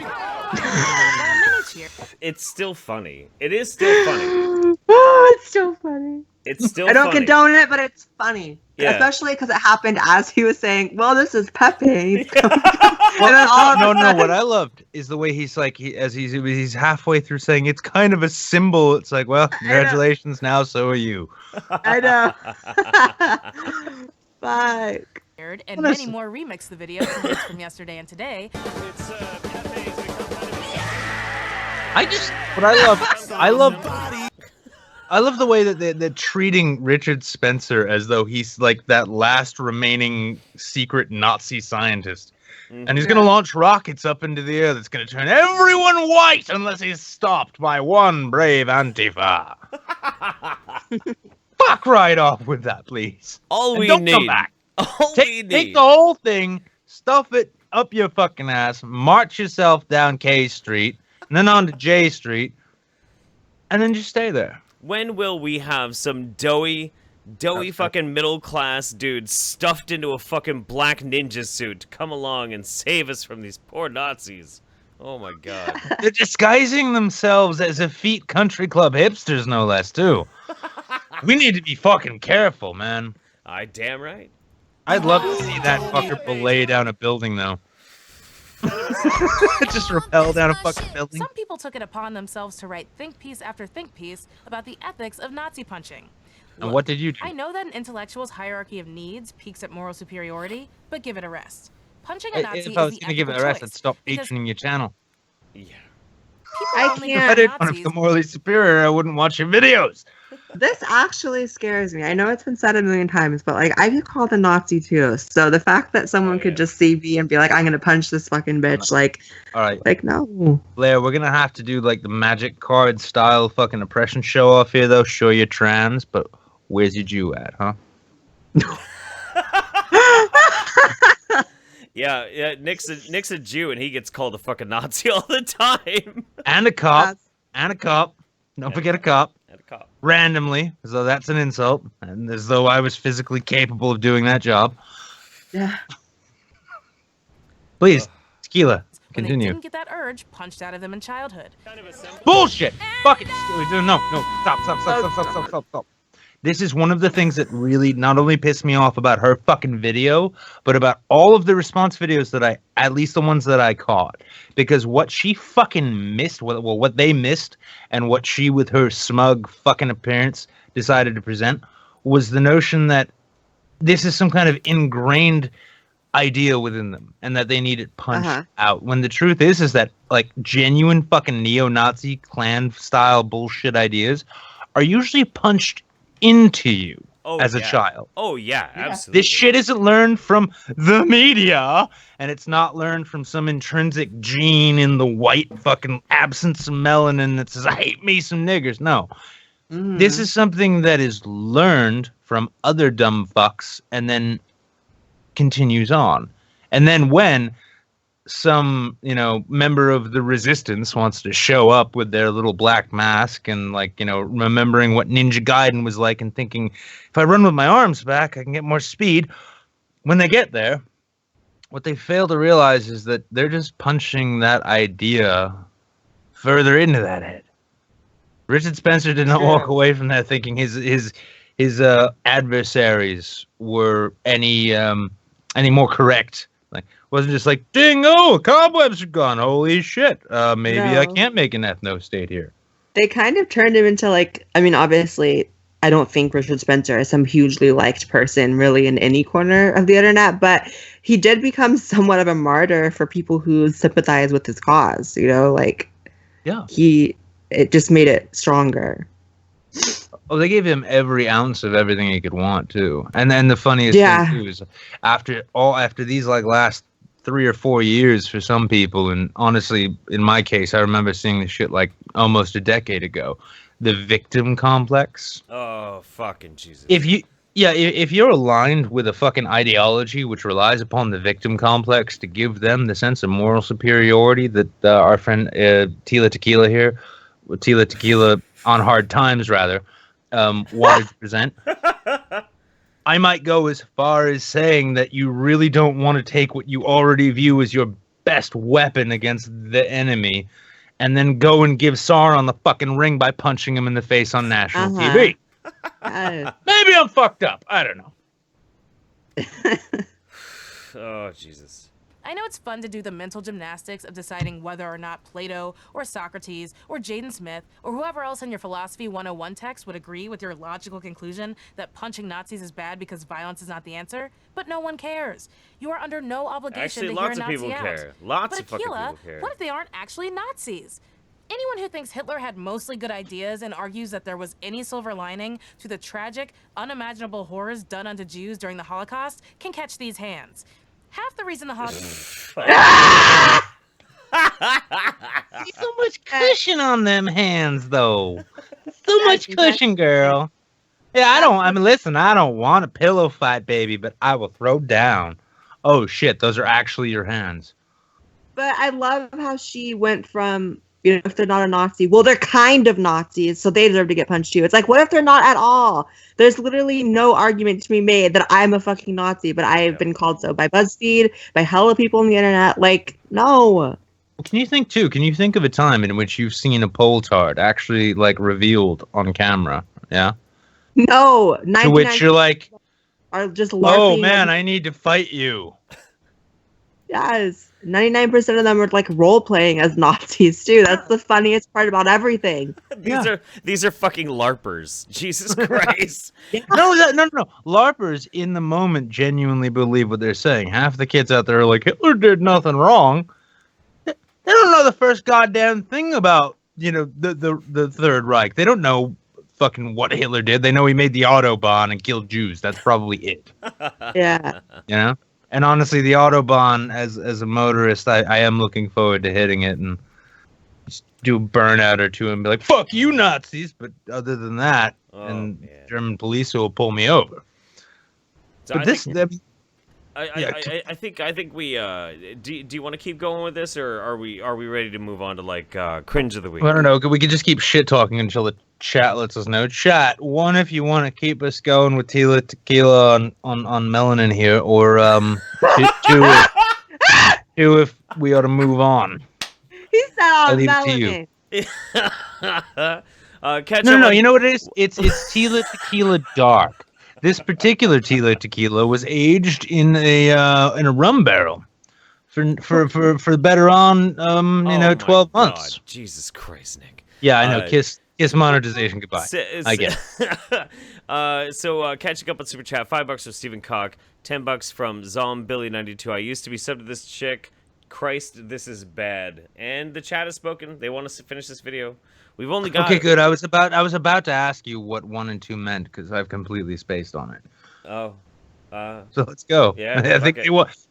It's still funny. It is still funny.
Oh, it's so funny.
It's still
I don't
funny.
condone it, but it's funny.
Yeah.
Especially because it happened as he was saying, well, this is Pepe.
No. What I loved is the way he's like, he's halfway through saying it's kind of a symbol. It's like, well, congratulations, now so are you.
I know. Fuck.
And many more remix the videos from yesterday and today.
It's Pepe's become kind of
I love the way that they're treating Richard Spencer as though he's like that last remaining secret Nazi scientist. And he's going to launch rockets up into the air that's going to turn everyone white unless he's stopped by one brave Antifa. Fuck right off with that, please.
Don't
come back. Take the whole thing, stuff it up your fucking ass, march yourself down K Street, and then on to J Street, and then just stay there.
When will we have some doughy fucking middle class dude stuffed into a fucking black ninja suit to come along and save us from these poor Nazis? Oh my god.
They're disguising themselves as effete country club hipsters, no less, too. We need to be fucking careful, man.
Damn right.
I'd love to see that fucker belay down a building, though. Just rappel down a fucking building.
Some people took it upon themselves to write think piece after think piece about the ethics of Nazi punching.
And what did you do?
I know that an intellectual's hierarchy of needs peaks at moral superiority, but give it a rest. Punching a Nazi
if I was going to give it a rest, I'd stop patroning your channel.
Yeah.
I can't.
If I didn't want to feel morally superior, I wouldn't watch your videos.
This actually scares me. I know it's been said a million times, but like I get called a Nazi too. So the fact that someone could just see me and be like, "I'm gonna punch this fucking bitch," like,
all right,
like no.
Blair, we're gonna have to do like the magic card style fucking oppression show off here, though. Sure, you're trans, but where's your Jew at, huh?
Yeah. Nick's a Jew, and he gets called a fucking Nazi all the time.
And a cop. Don't forget a cop.
And a cop.
Randomly, as though that's an insult, and as though I was physically capable of doing that job.
Yeah.
Please, Tequila,
When they
continue.
didn't get that urge punched out of them in childhood.
Bullshit! Fuck it! No, stop. This is one of the things that really not only pissed me off about her fucking video, but about all of the response videos that at least the ones that I caught. Because what she fucking missed, well, what they missed, and what she, with her smug fucking appearance, decided to present, was the notion that this is some kind of ingrained idea within them, and that they need it punched out. When the truth is that, like, genuine fucking neo-Nazi clan-style bullshit ideas are usually punched into you as a child.
Oh, yeah, absolutely.
This shit isn't learned from the media, and it's not learned from some intrinsic gene in the white fucking absence of melanin that says, I hate me some niggers. No. This is something that is learned from other dumb fucks and then continues on. And then when some, member of the resistance wants to show up with their little black mask and, remembering what Ninja Gaiden was like and thinking, if I run with my arms back, I can get more speed. When they get there, what they fail to realize is that they're just punching that idea further into that head. Richard Spencer did not walk away from that thinking his his adversaries were any more correct. Like, wasn't just like, ding, oh, cobwebs are gone. Holy shit. Maybe I
No.
can't make an ethno state here.
They kind of turned him into like, I mean, obviously, I don't think Richard Spencer is some hugely liked person really in any corner of the internet, but he did become somewhat of a martyr for people who sympathize with his cause, you know, like,
Yeah.
it just made it stronger.
Oh, they gave him every ounce of everything he could want too. And then the funniest
Yeah.
thing too is after these like last 3 or 4 years for some people, and honestly, in my case, I remember seeing this shit like almost a decade ago. The victim complex.
Oh, fucking Jesus.
If you're aligned with a fucking ideology which relies upon the victim complex to give them the sense of moral superiority that our friend Tila Tequila on Hard Times rather wanted to present, I might go as far as saying that you really don't want to take what you already view as your best weapon against the enemy and then go and give Sauron the fucking ring by punching him in the face on national TV. Maybe I'm fucked up. I don't know.
Oh, Jesus.
I know it's fun to do the mental gymnastics of deciding whether or not Plato or Socrates or Jaden Smith or whoever else in your Philosophy 101 text would agree with your logical conclusion that punching Nazis is bad because violence is not the answer, but no one cares. You are under no obligation
Actually,
to
lots
hear a
of
Nazi
people
out.
care. Lots
But
of fucking
Akila,
people care.
what if they aren't actually Nazis? Anyone who thinks Hitler had mostly good ideas and argues that there was any silver lining to the tragic, unimaginable horrors done unto Jews during the Holocaust can catch these hands. Half the reason the Holocaust...
So much cushion on them hands, though. So much cushion, girl. Yeah, I mean, listen, I don't want a pillow fight, baby, but I will throw down. Oh, shit, those are actually your hands.
But I love how she went from, you know, if they're not a Nazi, well, they're kind of Nazis, so they deserve to get punched too. It's like, what if they're not at all? There's literally no argument to be made that I'm a fucking Nazi, but I've been called so by BuzzFeed, by hella people on the internet. Like, no.
Can you think of a time in which you've seen a Poltard actually, like, revealed on camera? Yeah?
No.
To which you're like,
are just
oh,
LARPing.
man, I need to fight you.
Yes. 99% of them are like role playing as Nazis too. That's the funniest part about everything.
These are fucking LARPers. Jesus Christ.
No. LARPers in the moment genuinely believe what they're saying. Half the kids out there are like, Hitler did nothing wrong. They don't know the first goddamn thing about, you know, the Third Reich. They don't know fucking what Hitler did. They know he made the Autobahn and killed Jews. That's probably it.
Yeah.
You know? And honestly, the Autobahn, as a motorist, I am looking forward to hitting it and just do a burnout or two and be like, fuck you, Nazis. But other than that, German police will pull me over.
So
but
I think we do you want to keep going with this, or are we ready to move on to like cringe of the week?
I don't know. We could just keep shit talking until the chat lets us know. Chat, one, if you want to keep us going with Tila Tequila on Melanin here, or two, if we ought to move on.
He said
I
on
leave it to
Melanin.
No, you know what it is? It's Tila Tequila Dark. This particular Tila Tequila was aged in a rum barrel for better on 12 months.
God. Jesus Christ, Nick.
Yeah, I know. Kiss monetization goodbye. I get it.
So catching up on Super Chat, $5 from Stephen Cock, $10 from Zombilly92. I used to be subbed to this chick. Christ, this is bad. And the chat has spoken. They want us to finish this video. We've only got...
Okay, good. I was about to ask you what 1 and 2 meant because I've completely spaced on it.
Oh.
So let's go.
Yeah,
I think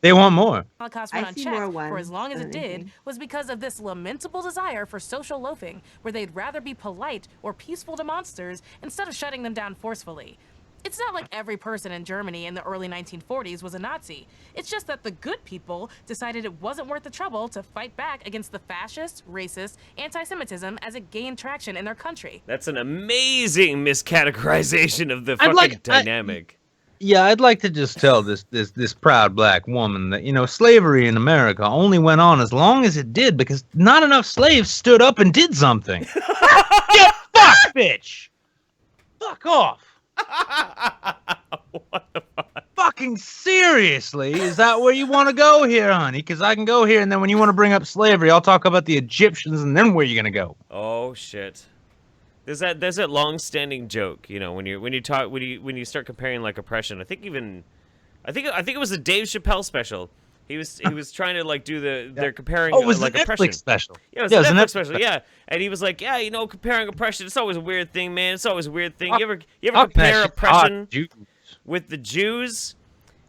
they want more.
Holocaust went unchecked for as long as it did was because of this lamentable desire for social loafing, where they'd rather be polite or peaceful to monsters instead of shutting them down forcefully. It's not like every person in Germany in the early 1940s was a Nazi. It's just that the good people decided it wasn't worth the trouble to fight back against the fascist, racist, anti-Semitism as it gained traction in their country.
That's an amazing miscategorization of the fucking dynamic.
I'd like to just tell this proud black woman that, you know, slavery in America only went on as long as it did because not enough slaves stood up and did something. Get fucked, bitch! Fuck off!
What the fuck?
Fucking seriously, is that where you want to go here, honey? Because I can go here, and then when you want to bring up slavery, I'll talk about the Egyptians, and then where are you gonna go?
Oh shit. There's that long-standing joke, you know, when you start comparing like oppression. I think it was a Dave Chappelle special. He was trying to like do they're comparing
Oh, it was
like
the
oppression.
Netflix special.
Yeah, it was a Netflix special. Yeah, and he was like, yeah, you know, comparing oppression. It's always a weird thing, man. It's always a weird thing. You ever compare oppression with the Jews?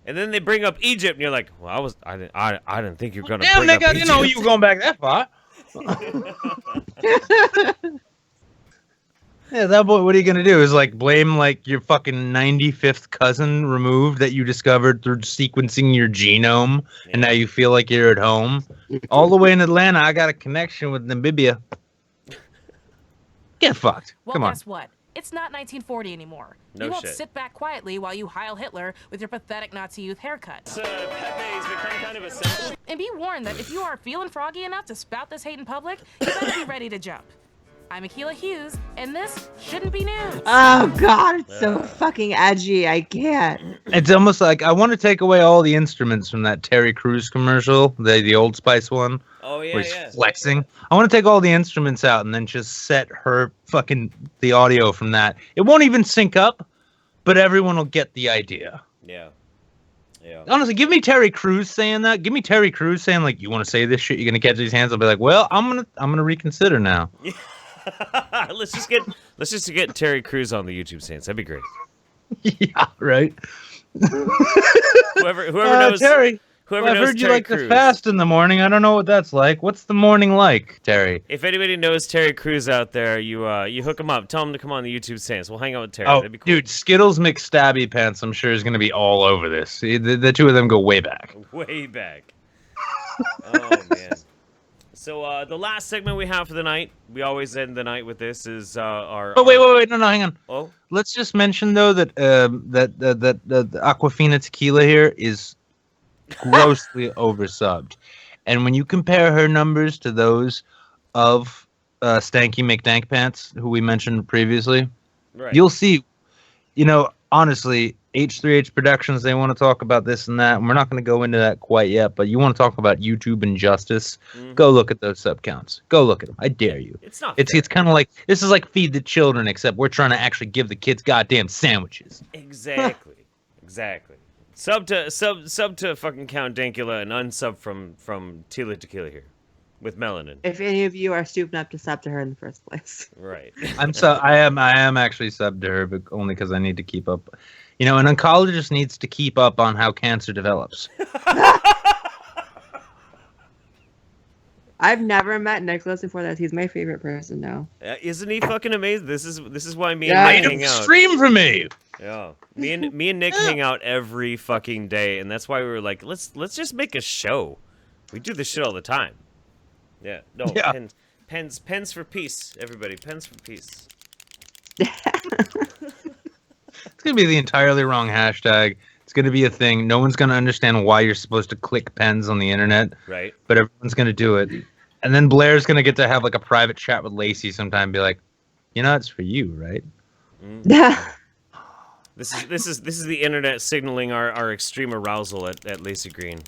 And then they bring up Egypt, and you're like, well, I didn't think you were gonna.
Damn,
bring
nigga,
up
I didn't know you were going back that far. Yeah, that boy. What are you gonna do? Is like blame like your fucking 95th cousin removed that you discovered through sequencing your genome, and now you feel like you're at home. All the way in Atlanta, I got a connection with Namibia. Get fucked.
Well,
Come on.
guess what? It's not 1940 anymore.
No
you won't
shit.
sit back quietly while you Heil Hitler with your pathetic Nazi youth haircut.
Pepe's become kind of a symbol.
And be warned that if you are feeling froggy enough to spout this hate in public, you better be ready to jump. I'm Akilah Hughes, and this shouldn't be news.
Oh God, it's so fucking edgy. I can't.
It's almost like I want to take away all the instruments from that Terry Crews commercial, the Old Spice one.
Oh yeah,
where he's
yeah.
flexing. I want to take all the instruments out and then just set her fucking the audio from that. It won't even sync up, but everyone will get the idea.
Yeah. Yeah.
Honestly, give me Terry Crews saying that. Give me Terry Crews saying like, "You want to say this shit? You're gonna catch these hands." I'll be like, "Well, I'm gonna reconsider now."
let's just get Terry Crews on the YouTube Saints. That'd be great.
Yeah, right.
Whoever knows
Terry.
Whoever
Well, I've
knows
heard you
Terry
like
Crews.
to fast in the morning. I don't know what that's like. What's the morning like, Terry?
If anybody knows Terry Crews out there, you hook him up. Tell him to come on the YouTube Saints. We'll hang out with Terry.
Oh,
That'd be cool.
dude, Skittles McStabby Pants, I'm sure is going to be all over this. The two of them go way back.
Way back. Oh, man. So, the last segment we have for the night, we always end the night with this, is our...
But wait, no, hang on.
Oh?
Let's just mention, though, that the Aquafina tequila here is grossly oversubbed. And when you compare her numbers to those of Stanky McDank Pants, who we mentioned previously,
Right.
you'll see, honestly, H3H Productions, they want to talk about this and that, and we're not going to go into that quite yet, but you want to talk about YouTube injustice, go look at those sub counts. Go look at them. I dare you.
It's not
It's kind of like, this is like Feed the Children, except we're trying to actually give the kids goddamn sandwiches.
Exactly. Exactly. Sub to fucking Count Dankula and unsub from Tila Tequila here. With melanin.
If any of you are stupid enough to sub to her in the first place.
Right.
I am actually subbed to her, but only because I need to keep up. An oncologist needs to keep up on how cancer develops.
I've never met Nicholas before that. He's my favorite person now.
Isn't he fucking amazing? This is why me
Yeah.
and Nick hang out.
Stream for me.
Yeah. Me and Nick hang out every fucking day, and that's why we were like, let's just make a show. We do this shit all the time. Yeah. No.
Yeah.
Pens for peace, everybody. Pens for peace.
It's going to be the entirely wrong hashtag. It's going to be a thing. No one's going to understand why you're supposed to click pens on the internet.
Right.
But everyone's going to do it. And then Blair's going to get to have like a private chat with Lacy sometime and be like, it's for you, right?
This is the internet signaling our extreme arousal at Lacy Green.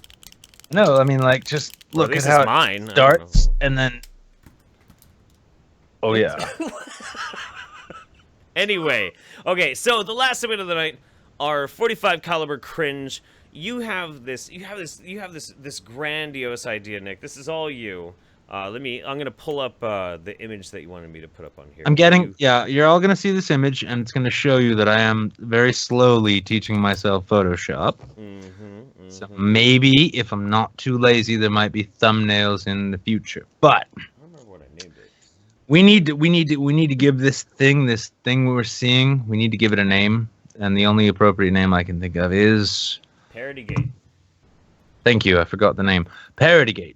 No, I mean, like, just look at how
mine.
it starts and then... Oh, yeah.
Anyway, okay, so the last segment of the night, our 45 caliber cringe. You have this grandiose idea, Nick. This is all you. I'm gonna pull up the image that you wanted me to put up on here.
You're all gonna see this image, and it's gonna show you that I am very slowly teaching myself Photoshop. So maybe if I'm not too lazy, there might be thumbnails in the future. But
I don't remember what I named it.
we need to give this thing we're seeing. We need to give it a name, and the only appropriate name I can think of is
Parodygate.
Thank you. I forgot the name. Parodygate.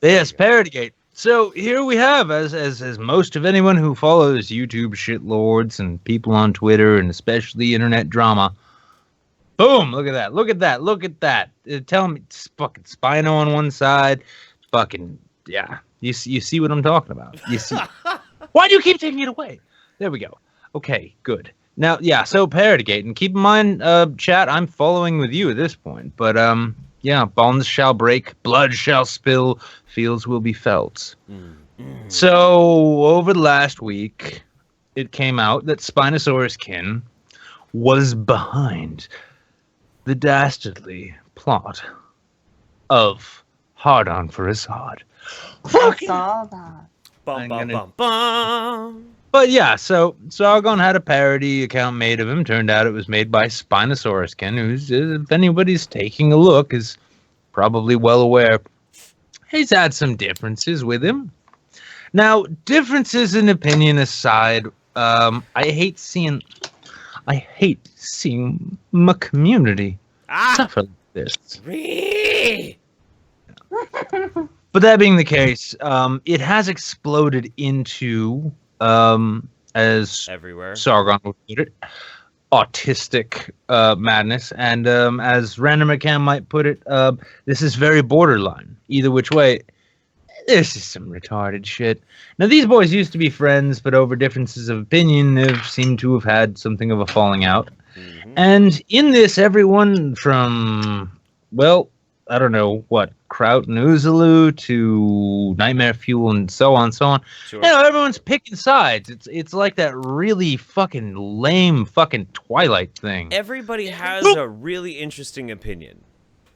Yes, Parodygate. So here we have, as most of anyone who follows YouTube shitlords and people on Twitter and especially internet drama. Boom! Look at that! Look at that! Look at that! Tell me, it's fucking Spino on one side. Fucking yeah. You see what I'm talking about? You see? Why do you keep taking it away? There we go. Okay, good. Now, yeah, so Parodygate, and keep in mind, chat, I'm following with you at this point, but, yeah, bonds shall break, blood shall spill, fields will be felt. So, over the last week, it came out that Spinosaurus Kin was behind the dastardly plot of Hard On for Assad.
I saw that.
Bum, bum, bum, bum.
But yeah, so Sargon had a parody account made of him. Turned out it was made by Spinosaurus Kin, who's, if anybody's taking a look, is probably well aware. He's had some differences with him. Now, differences in opinion aside, I hate seeing my community suffer like this. But that being the case, it has exploded into, as
everywhere
Sargon would put it, autistic madness, and as Random McCann might put it, this is very borderline. Either which way, this is some retarded shit. Now, these boys used to be friends, but over differences of opinion, they've seemed to have had something of a falling out. And in this, everyone from, well, I don't know what, Kraut and Uzalu to Nightmare Fuel and so on.
Sure.
You know, everyone's picking sides. It's like that really fucking lame fucking Twilight thing.
Everybody has a really interesting opinion.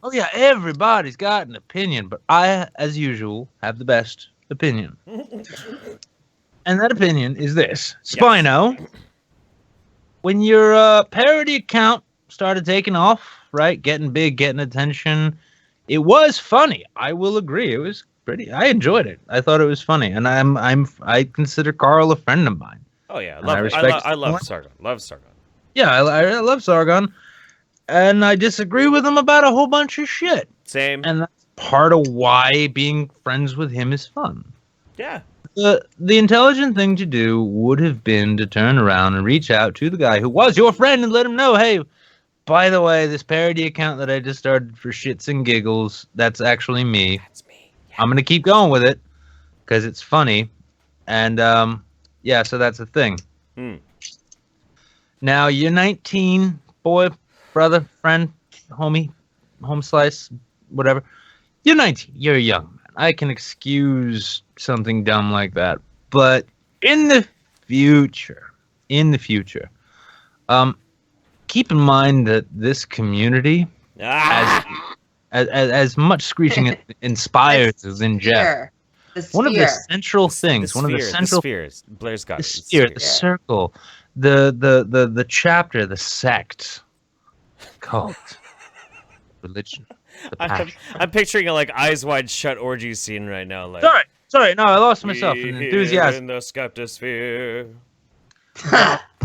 Oh yeah, everybody's got an opinion, but I, as usual, have the best opinion. And that opinion is this. Spino, when your parody account started taking off, right, getting big, getting attention, it was funny. I will agree. It was pretty. I enjoyed it. I thought it was funny, and I consider Carl a friend of mine.
Oh yeah,
I
love Sargon. Love Sargon.
Yeah, I love Sargon, and I disagree with him about a whole bunch of shit.
Same.
And that's part of why being friends with him is fun.
Yeah.
The intelligent thing to do would have been to turn around and reach out to the guy who was your friend and let him know, hey, by the way, this parody account that I just started for shits and giggles, that's actually me.
That's me. Yeah.
I'm going to keep going with it because it's funny. And, yeah, so that's the thing. Now, you're 19, boy, brother, friend, homie, home slice, whatever. You're 19. You're a young man. I can excuse something dumb like that. But in the future, keep in mind that this community, as much screeching it inspires as in Jeff, one of the central things,
the spheres. Blair's got
the sphere, the circle, the chapter, the sect, cult, religion.
I'm picturing a like Eyes Wide Shut orgy scene right now. Like,
sorry, no, I lost myself in enthusiasm.
In the skeptosphere.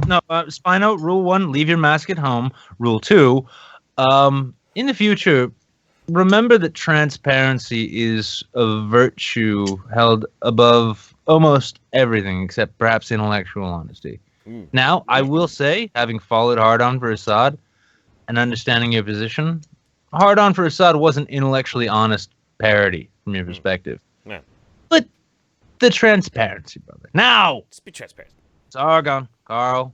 No, Spino, rule 1, leave your mask at home. Rule 2, in the future, remember that transparency is a virtue held above almost everything except perhaps intellectual honesty. Now, I will say, having followed Hard On for Assad and understanding your position, Hard On for Assad wasn't intellectually honest parody from your perspective.
Yeah.
But the transparency, brother. Now!
Just be transparent.
Sargon, Carl.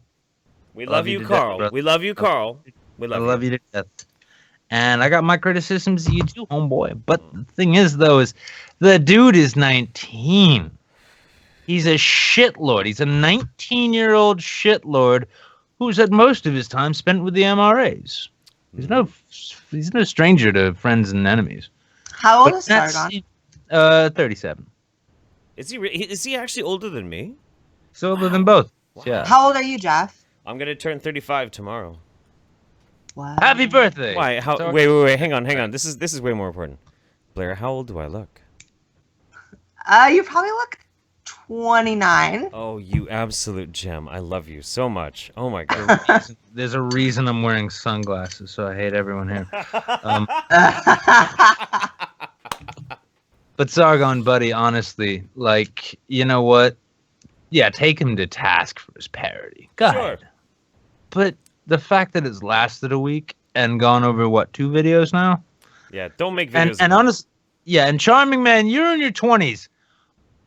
We love you, Carl. We love you, Carl. We love
you to death. And I got my criticisms of you too, homeboy. But the thing is, though, is the dude is 19. He's a shitlord. He's a 19-year-old shitlord who's had most of his time spent with the MRAs. He's no stranger to friends and enemies.
How old is Sargon?
37.
Is he actually older than me?
He's older than both. Wow. Yeah.
How old are you, Jeff?
I'm gonna turn 35 tomorrow.
Wow.
Happy birthday!
Why? Wait! Hang on. This is way more important. Blair, how old do I look?
You probably look 29.
Oh, you absolute gem! I love you so much. Oh my god.
There's a reason I'm wearing sunglasses, so I hate everyone here. But Sargon, buddy, honestly, like, you know what? Yeah, take him to task for his parody. Go ahead. But the fact that it's lasted a week and gone over, what, 2 videos now?
Yeah, don't make videos.
And honest, yeah, and Charming Man, you're in your 20s.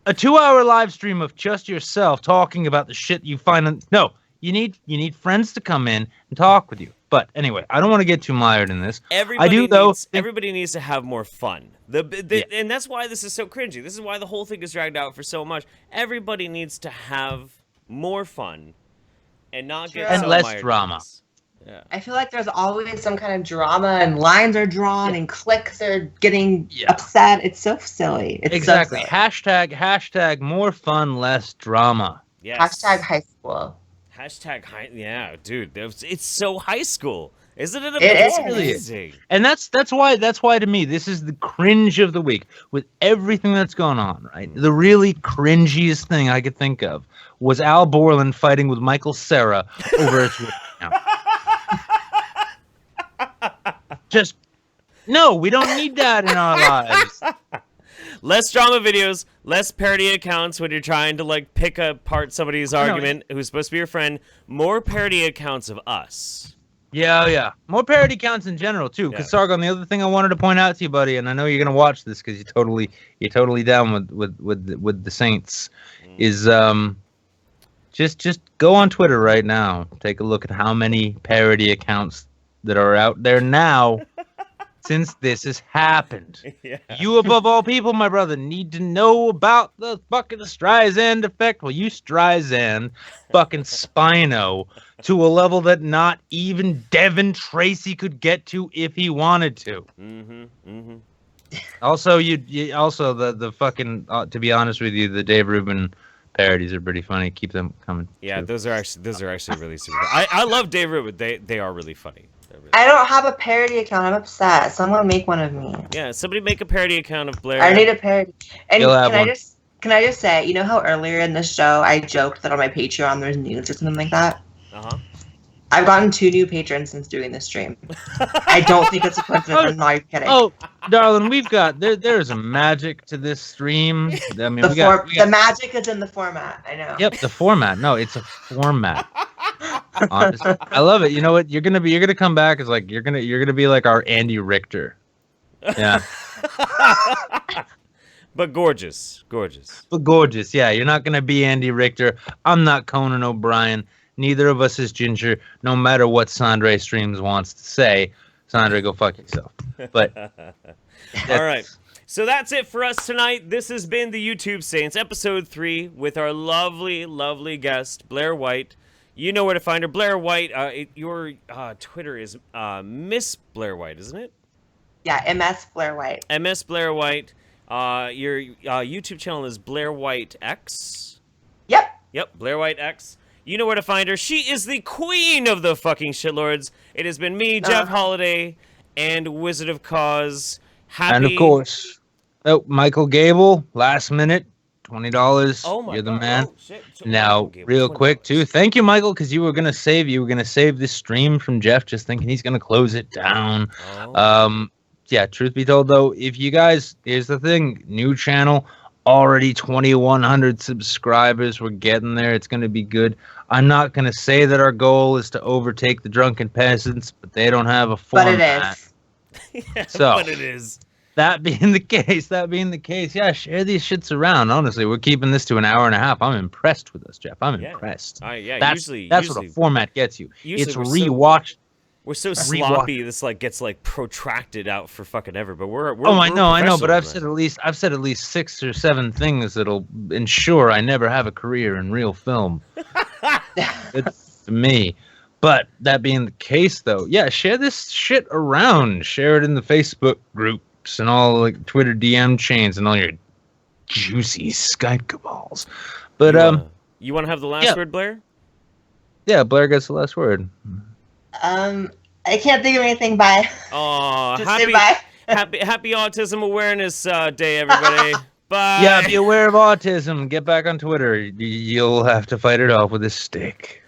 A 2-hour live stream of just yourself talking about the shit you find. No, You need friends to come in and talk with you. But anyway, I don't want to get too mired in this.
Everybody needs to have more fun. And that's why this is so cringy. This is why the whole thing is dragged out for so much. Everybody needs to have more fun and not get so
less
mired
drama.
Yeah.
I feel like there's always some kind of drama, and lines are drawn, and cliques are getting upset. It's so silly. It's
exactly.
So silly.
Hashtag more fun, less drama.
Yes.
Hashtag high school.
Hashtag high. Yeah, dude, it's so high school, isn't it?
It
Amazing.
And that's why to me this is the cringe of the week with everything that's going on. Right, the really cringiest thing I could think of was Al Borland fighting with Michael Cera over a Twitter account. Just no, we don't need that in our lives.
Less drama videos, less parody accounts when you're trying to like pick apart somebody's argument who's supposed to be your friend. More parody accounts of us.
Yeah. More parody accounts in general too. Because Sargon, the other thing I wanted to point out to you, buddy, and I know you're gonna watch this because you're totally down with the Saints, is just go on Twitter right now. Take a look at how many parody accounts that are out there now. Since this has happened.
Yeah.
You, above all people, my brother, need to know about the fucking Streisand effect. Well, you Streisand fucking Spino to a level that not even Devin Tracy could get to if he wanted to. Also, you also the fucking, to be honest with you, the Dave Rubin parodies are pretty funny. Keep them coming.
Yeah, those are actually really super. I love Dave Rubin. They are really funny.
I don't have a parody account. I'm upset. Someone make one of me.
Yeah, somebody make a parody account of Blair.
I need a parody. And
can
I just say, you know how earlier in the show I joked that on my Patreon there's news or something like that? I've gotten 2 new patrons since doing this stream. I don't think it's a coincidence. I'm not kidding.
Oh, darling, we've got there's a magic to this stream. I mean,
the magic is in the format. I know.
Yep, the format. No, it's a format. Honestly, I love it. You know what? You're gonna come back as like you're gonna be like our Andy Richter. Yeah.
But gorgeous.
But gorgeous. Yeah, you're not gonna be Andy Richter. I'm not Conan O'Brien. Neither of us is Ginger. No matter what Sandre Streams wants to say, Sandre, go fuck yourself. But
all right. So that's it for us tonight. This has been the YouTube Saints, episode 3, with our lovely, lovely guest, Blaire White. You know where to find her. Blaire White, your Twitter is Miss Blaire White, isn't it?
Yeah, MS Blaire White.
MS Blaire White. Your YouTube channel is Blaire White X. Yep, Blaire White X. You know where to find her. She is the queen of the fucking shitlords. It has been me, Jeff Holiday, and Wizard of Cause.
And of course, Michael Gable, last minute. $20.
Oh my
You're the
God.
man.
Oh, shit.
Now, real quick too. Thank you, Michael, because you were gonna save this stream from Jeff, just thinking he's gonna close it down. Yeah. Truth be told, though, if you guys, here's the thing: new channel, already 2,100 subscribers. We're getting there. It's gonna be good. I'm not gonna say that our goal is to overtake the Drunken Peasants, but they don't have a format.
But it is.
Yeah,
So,
but it is.
That being the case, yeah, share these shits around. Honestly, we're keeping this to an hour and a half. I'm impressed with us, Jeff. I'm impressed. That's what a format gets you. It's rewatch.
We're so sloppy. This gets protracted out for fucking ever. But we're
I know. But I've said at least 6 or 7 things that'll ensure I never have a career in real film. It's me. But that being the case, though, yeah, share this shit around. Share it in the Facebook groups and all Twitter DM chains and all your juicy Skype cabals. But
you want to have the last word, Blair?
Yeah, Blair gets the last word.
I can't think of anything. Bye.
Oh,
say bye.
happy Autism Awareness Day, everybody. Bye.
Yeah, be aware of autism. Get back on Twitter. You'll have to fight it off with a stick.